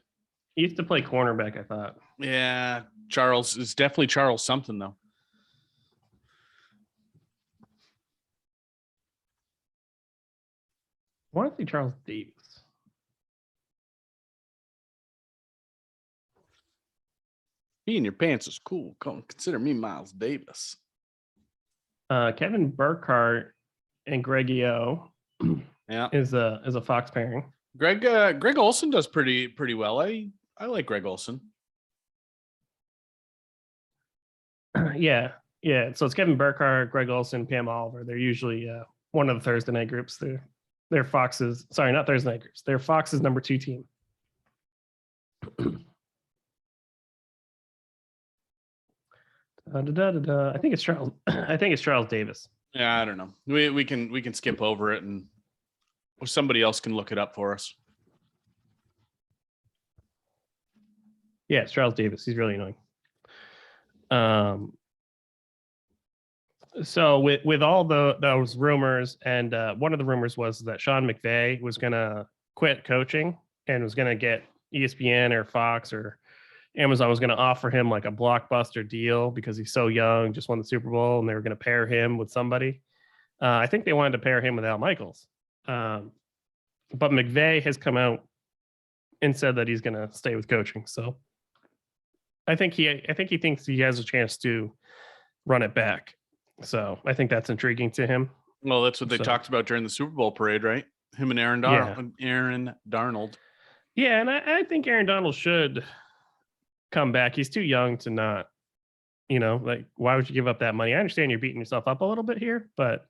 he used to play cornerback, I thought. Yeah, Charles is definitely Charles something though. I want to say Charles Davis. He in your pants is cool. Consider me Miles Davis. Kevin Burkhardt and Greggy O. Yeah, is a Fox pairing. Greg Olson does pretty well. I like Greg Olson. Yeah, Yeah, so it's Kevin Burkhardt, Greg Olson, Pam Oliver. They're usually one of the Thursday night groups. They're Fox's. Sorry, not Thursday night groups. They're Fox's number 2 team. I think it's Charles. I think it's Charles Davis. Yeah, I don't know. We can skip over it, and somebody else can look it up for us. Yeah, it's Charles Davis. He's really annoying. So with all those rumors, and one of the rumors was that Sean McVay was going to quit coaching and was going to get ESPN or Fox or Amazon was going to offer him like a blockbuster deal because he's so young, just won the Super Bowl, and they were going to pair him with somebody. I think they wanted to pair him with Al Michaels. But McVay has come out and said that he's going to stay with coaching. So I think he thinks he has a chance to run it back. So I think that's intriguing to him. Well, that's what they talked about during the Super Bowl parade, right? Him and Aaron Darnold. Yeah, and I think Aaron Donald should come back. He's too young to not, like, why would you give up that money? I understand you're beating yourself up a little bit here, but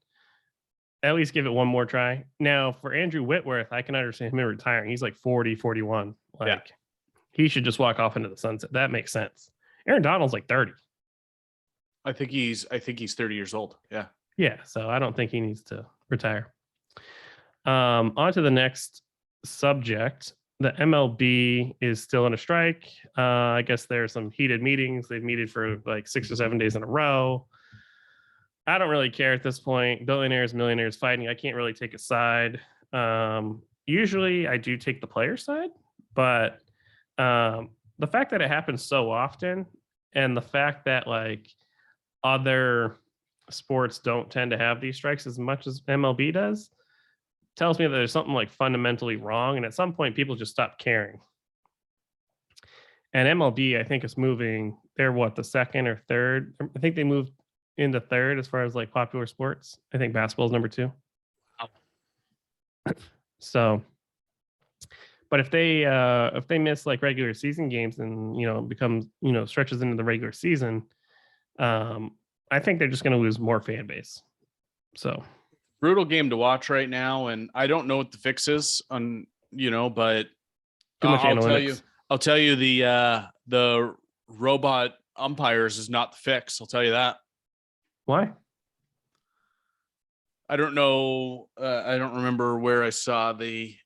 at least give it one more try. Now, for Andrew Whitworth, I can understand him retiring. He's like 40, 41. He should just walk off into the sunset. That makes sense. Aaron Donald's like 30. I think he's 30 years old. Yeah. Yeah. So I don't think he needs to retire. On to the next subject. The MLB is still in a strike. I guess there are some heated meetings. They've meted for like 6 or 7 days in a row. I don't really care at this point. Billionaires, millionaires fighting. I can't really take a side. Usually I do take the player side, but the fact that it happens so often and the fact that like other sports don't tend to have these strikes as much as MLB does tells me that there's something like fundamentally wrong. And at some point people just stop caring. And MLB, I think, is moving. They're the second or third? I think they moved into third as far as like popular sports. I think basketball is number 2. So, but if they miss like regular season games and becomes stretches into the regular season, I think they're just going to lose more fan base. So brutal game to watch right now, and I don't know what the fix is on but too much analytics. I'll tell you the robot umpires is not the fix. I'll tell you that. Why? I don't know. I don't remember where I saw it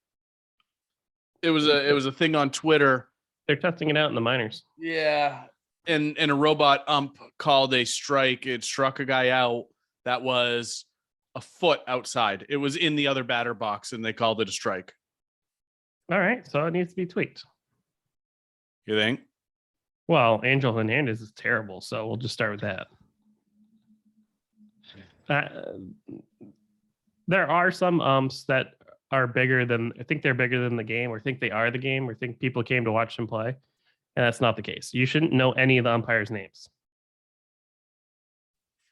was a thing on Twitter. They're testing it out in the minors. Yeah. And a robot ump called a strike. It struck a guy out that was a foot outside. It was in the other batter box, and they called it a strike. All right. So it needs to be tweaked. You think? Well, Angel Hernandez is terrible, so we'll just start with that. There are some umps that are bigger than, I think they're bigger than the game, or think they are the game, or think people came to watch them play. And that's not the case. You shouldn't know any of the umpires' names.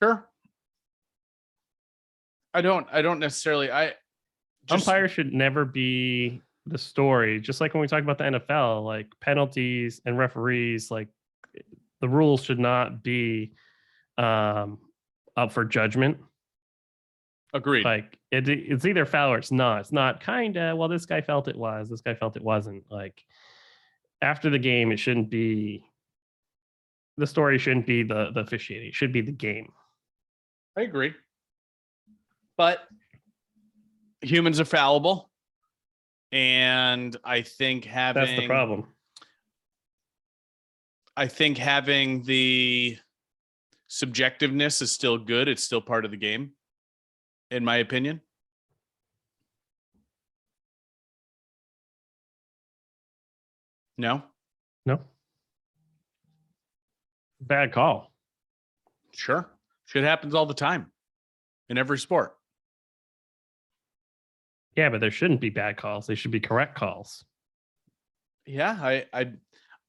Sure. I don't necessarily. Umpires should never be the story. Just like when we talk about the NFL, like penalties and referees, like the rules should not be up for judgment. Agreed. Like it's either foul or it's not. It's not kind of, well, this guy felt it was, this guy felt it wasn't. Like after the game, it shouldn't be, the story shouldn't be the officiating. It should be the game. I agree. But humans are fallible. And I think that's the problem. I think having the subjectiveness is still good. It's still part of the game, in my opinion. No? Bad call. Sure. Shit happens all the time in every sport. Yeah, but there shouldn't be bad calls. They should be correct calls. Yeah,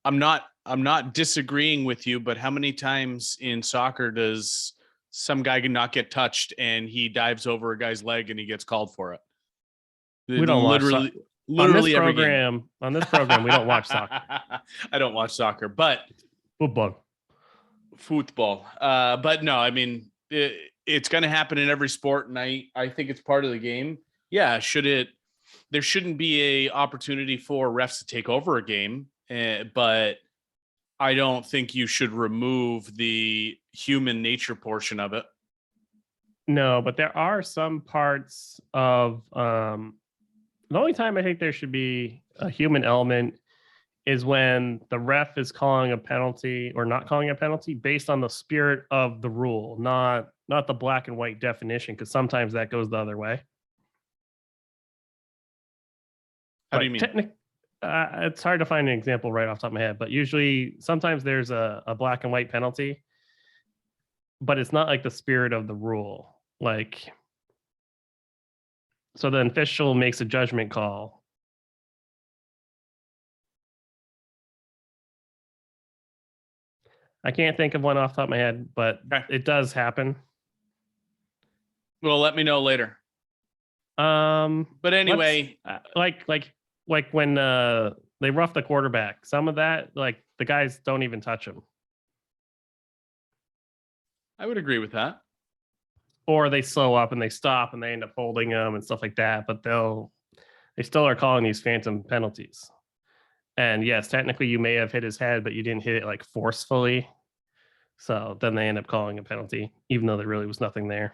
I'm not disagreeing with you, but how many times in soccer does some guy not get touched and he dives over a guy's leg and he gets called for it? We don't literally every game. On this program, we don't watch soccer. I don't watch soccer, but football. football. But no, I mean, it's going to happen in every sport, and I think it's part of the game. Yeah, there shouldn't be a opportunity for refs to take over a game, but I don't think you should remove the human nature portion of it. No, but there are some parts of the only time I think there should be a human element is when the ref is calling a penalty or not calling a penalty based on the spirit of the rule, not the black and white definition, because sometimes that goes the other way. How do you mean? It's hard to find an example right off the top of my head, but usually sometimes there's a black and white penalty, but it's not like the spirit of the rule. Like, so the official makes a judgment call. I can't think of one off the top of my head, but it does happen. Well, let me know later. But anyway, like when they rough the quarterback, some of that, like the guys don't even touch him, I would agree with that. or they slow up and they stop and they end up holding them and stuff like that. But they still are calling these phantom penalties. And yes, technically you may have hit his head, but you didn't hit it like forcefully. So then they end up calling a penalty, even though there really was nothing there.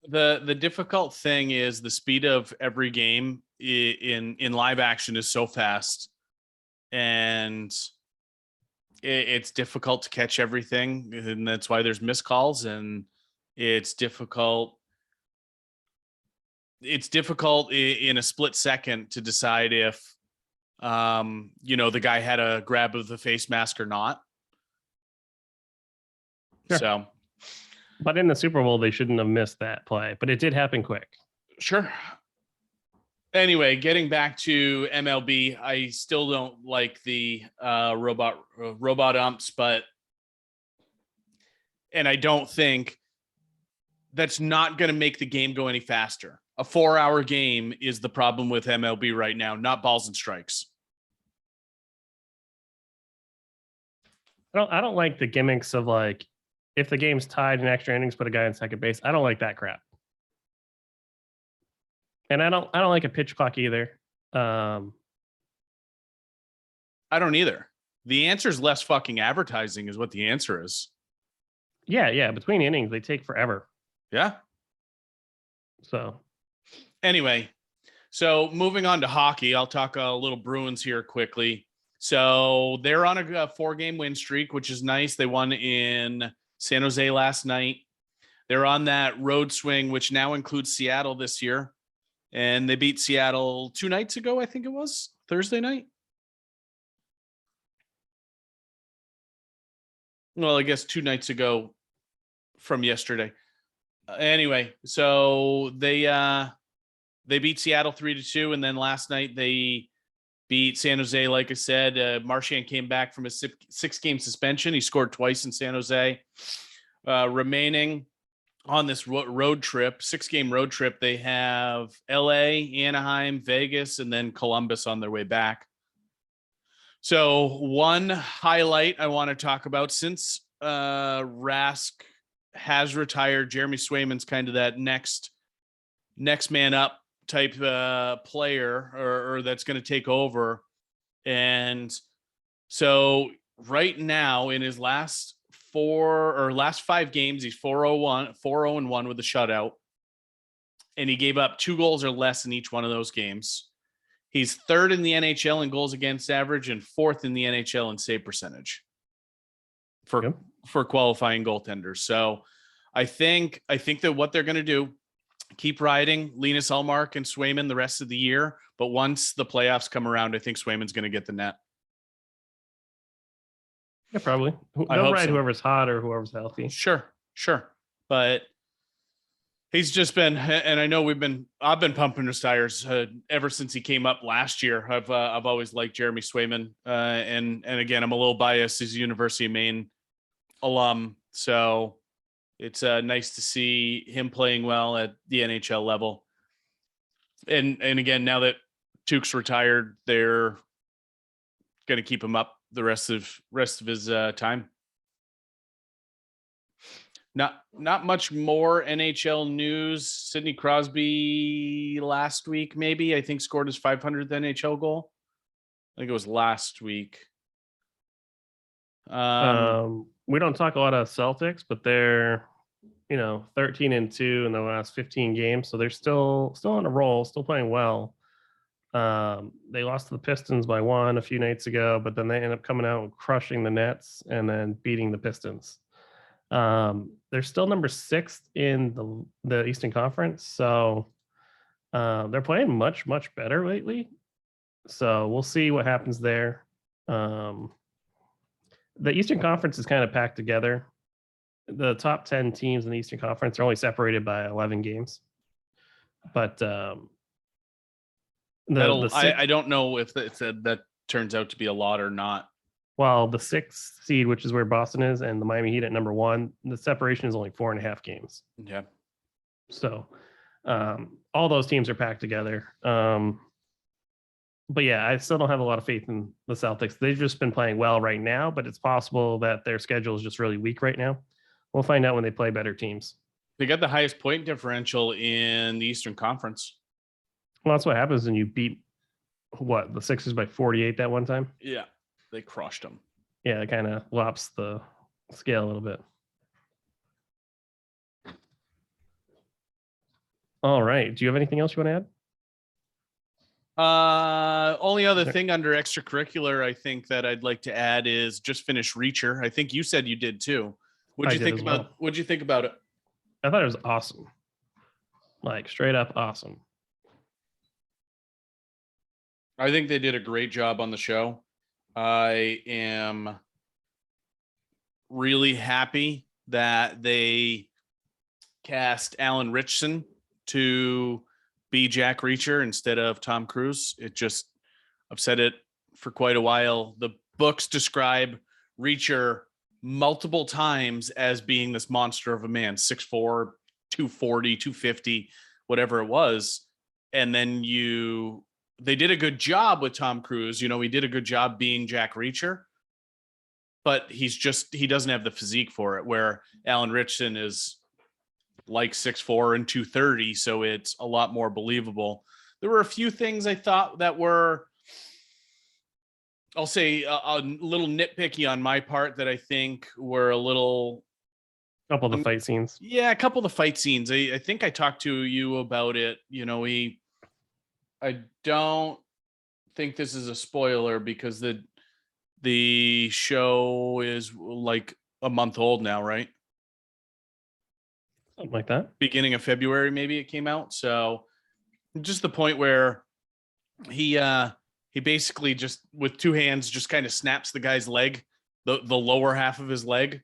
The difficult thing is the speed of every game in live action is so fast, and it's difficult to catch everything, and that's why there's missed calls, and it's difficult. It's difficult in a split second to decide if the guy had a grab of the face mask or not. Sure. So, but in the Super Bowl, they shouldn't have missed that play, but it did happen quick. Sure. Anyway, getting back to MLB, I still don't like the robot umps, and I don't think that's not going to make the game go any faster. A 4-hour game is the problem with MLB right now, not balls and strikes. I don't like the gimmicks of like, if the game's tied in extra innings, put a guy in second base. I don't like that crap. And I don't like a pitch clock either. I don't either. The answer is less fucking advertising is what the answer is. Yeah. Between innings, they take forever. Yeah. So anyway, so moving on to hockey, I'll talk a little Bruins here quickly. So they're on a 4-game win streak, which is nice. They won in San Jose last night. They're on that road swing, which now includes Seattle this year. And they beat Seattle 2 nights ago, I think it was Thursday night. Well, I guess 2 nights ago from yesterday. Anyway, so they beat Seattle 3-2, and then last night they beat San Jose. Like I said, Marchand came back from a 6-game suspension. He scored twice in San Jose. Remaining on this road trip, 6-game road trip, they have LA, Anaheim, Vegas, and then Columbus on their way back. So one highlight I want to talk about, since Rask has retired, Jeremy Swayman's kind of that next man up type player or that's going to take over. And so right now in his last 5 games, he's 4-0-1 with a shutout. And he gave up 2 goals or less in each one of those games. He's 3rd in the NHL in goals against average and 4th in the NHL in save percentage for qualifying goaltenders. So I think that what they're going to do, keep riding Linus Ullmark and Swayman the rest of the year. But once the playoffs come around, I think Swayman's going to get the net. Yeah, probably. They'll ride whoever's hot or whoever's healthy. Sure. But he's just been, and I know I've been pumping his tires ever since he came up last year. I've always liked Jeremy Swayman, and again, I'm a little biased. He's a University of Maine alum, so it's nice to see him playing well at the NHL level. And again, now that Tuuk's retired, they're going to keep him up the rest of his time. Not much more NHL news. Sidney Crosby last week, maybe, I think, scored his 500th NHL goal. I think it was last week. We don't talk a lot of Celtics, but they're 13-2 in the last 15 games, so they're still on a roll, still playing well. They lost to the Pistons by 1 a few nights ago, but then they end up coming out and crushing the Nets and then beating the Pistons. They're still number 6 in the Eastern Conference, so they're playing much better lately. So we'll see what happens there. The Eastern Conference is kind of packed together. The top 10 teams in the Eastern Conference are only separated by 11 games, but I don't know if that turns out to be a lot or not. Well, the 6th seed, which is where Boston is, and the Miami Heat at number 1, the separation is only 4.5 games. Yeah. So all those teams are packed together. But yeah, I still don't have a lot of faith in the Celtics. They've just been playing well right now, but it's possible that their schedule is just really weak right now. We'll find out when they play better teams. They got the highest point differential in the Eastern Conference. Well, that's what happens when you beat the Sixers by 48 that one time. Yeah, they crushed them. Yeah, it kind of lops the scale a little bit. All right. Do you have anything else you want to add? Only other thing under extracurricular I think that I'd like to add is just finish Reacher. I think you said you did too. What'd you think about it? I thought it was awesome. Like straight up awesome. I think they did a great job on the show. I am really happy that they cast Alan Ritchson to be Jack Reacher instead of Tom Cruise. I've said it for quite a while. The books describe Reacher multiple times as being this monster of a man, 6'4", 240, 250, whatever it was. And then they did a good job with Tom Cruise. He did a good job being Jack Reacher, but he doesn't have the physique for it, where Alan Ritchson is like 6'4" and 230. So it's a lot more believable. There were a few things I thought that were, I'll say a little nitpicky on my part, that I think were a little. Couple of the fight scenes. Yeah, a couple of the fight scenes. I think I talked to you about it. I don't think this is a spoiler because the show is like a month old now, right? Something like that. Beginning of February, maybe it came out. So just the point where he basically just with two hands just kind of snaps the guy's leg, the lower half of his leg,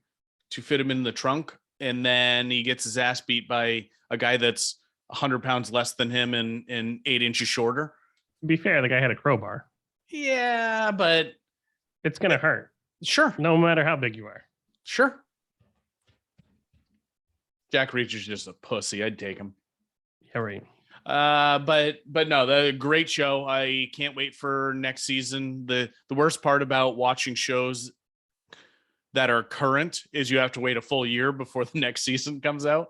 to fit him in the trunk. And then he gets his ass beat by a guy that's 100 pounds less than him and 8 inches shorter. To be fair, the guy had a crowbar. Yeah, but it's going to hurt. Sure. No matter how big you are. Sure. Jack Reacher's just a pussy. I'd take him. Yeah, right. But no, the great show. I can't wait for next season. The worst part about watching shows that are current is you have to wait a full year before the next season comes out.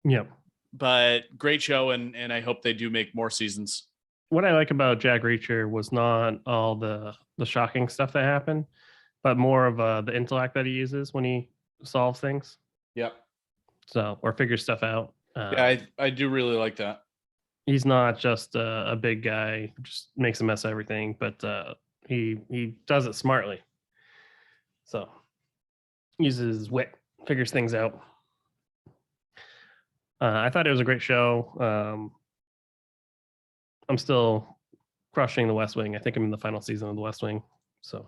Yep. But great show, and I hope they do make more seasons. What I like about Jack Reacher was not all the shocking stuff that happened, but more of the intellect that he uses when he solves things. Yep. So, or figures stuff out. Yeah, I do really like that. He's not just a big guy who just makes a mess of everything, but he does it smartly. So, uses his wit, figures things out. I thought it was a great show. I'm still crushing the West Wing. I think I'm in the final season of the West Wing. So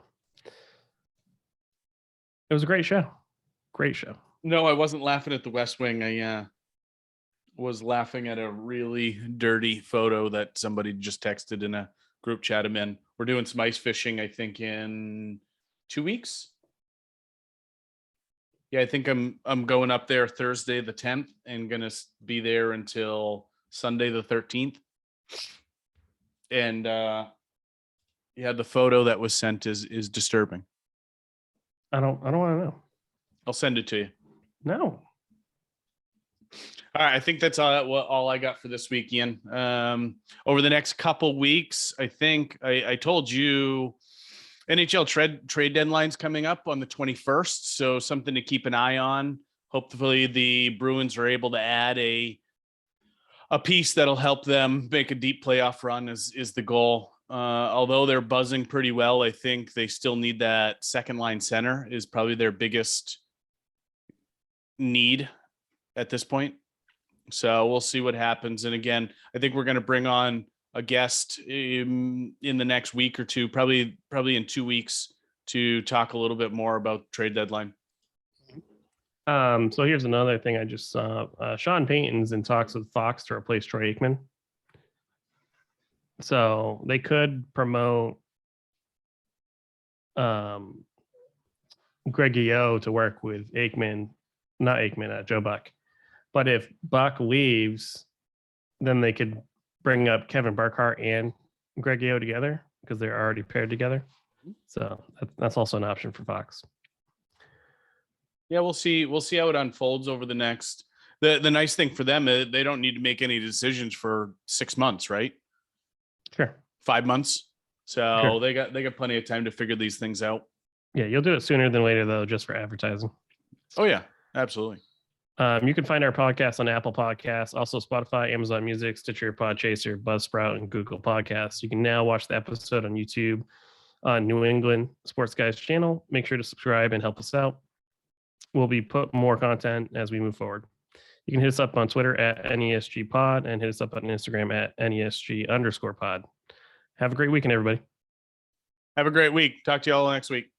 it was a great show. Great show. No, I wasn't laughing at the West Wing. I was laughing at a really dirty photo that somebody just texted in a group chat I'm in. We're doing some ice fishing, I think, in 2 weeks. Yeah, I think I'm going up there Thursday the 10th and gonna be there until Sunday the 13th. And yeah, the photo that was sent is disturbing. I don't want to know. I'll send it to you. No. All right, I think that's all I got for this week, Ian. Over the next couple weeks, I think I told you NHL trade deadline's coming up on the 21st, so something to keep an eye on. Hopefully, the Bruins are able to add a piece that'll help them make a deep playoff run. Is the goal. Although they're buzzing pretty well, I think they still need that second line center. Is probably their biggest need at this point. So we'll see what happens. And again, I think we're going to bring on a guest in the next week or two, probably in 2 weeks, to talk a little bit more about trade deadline. So here's another thing I just saw. Sean Payton's in talks with Fox to replace Troy Aikman. So they could promote Greg Yeo to work with Joe Buck. But if Buck leaves, then they could bring up Kevin Burkhardt and Greg Yeo together because they're already paired together. So that's also an option for Fox. Yeah, we'll see how it unfolds over the next. The nice thing for them is they don't need to make any decisions for 6 months, right? Sure. 5 months. So Sure. they got plenty of time to figure these things out. Yeah, you'll do it sooner than later though, just for advertising. Oh yeah, absolutely. You can find our podcast on Apple Podcasts, also Spotify, Amazon Music, Stitcher, Podchaser, Buzzsprout, and Google Podcasts. You can now watch the episode on YouTube on New England Sports Guys channel. Make sure to subscribe and help us out. We'll be put more content as we move forward. You can hit us up on Twitter at NESG Pod and hit us up on Instagram at NESG_pod. Have a great weekend, everybody. Have a great week. Talk to you all next week.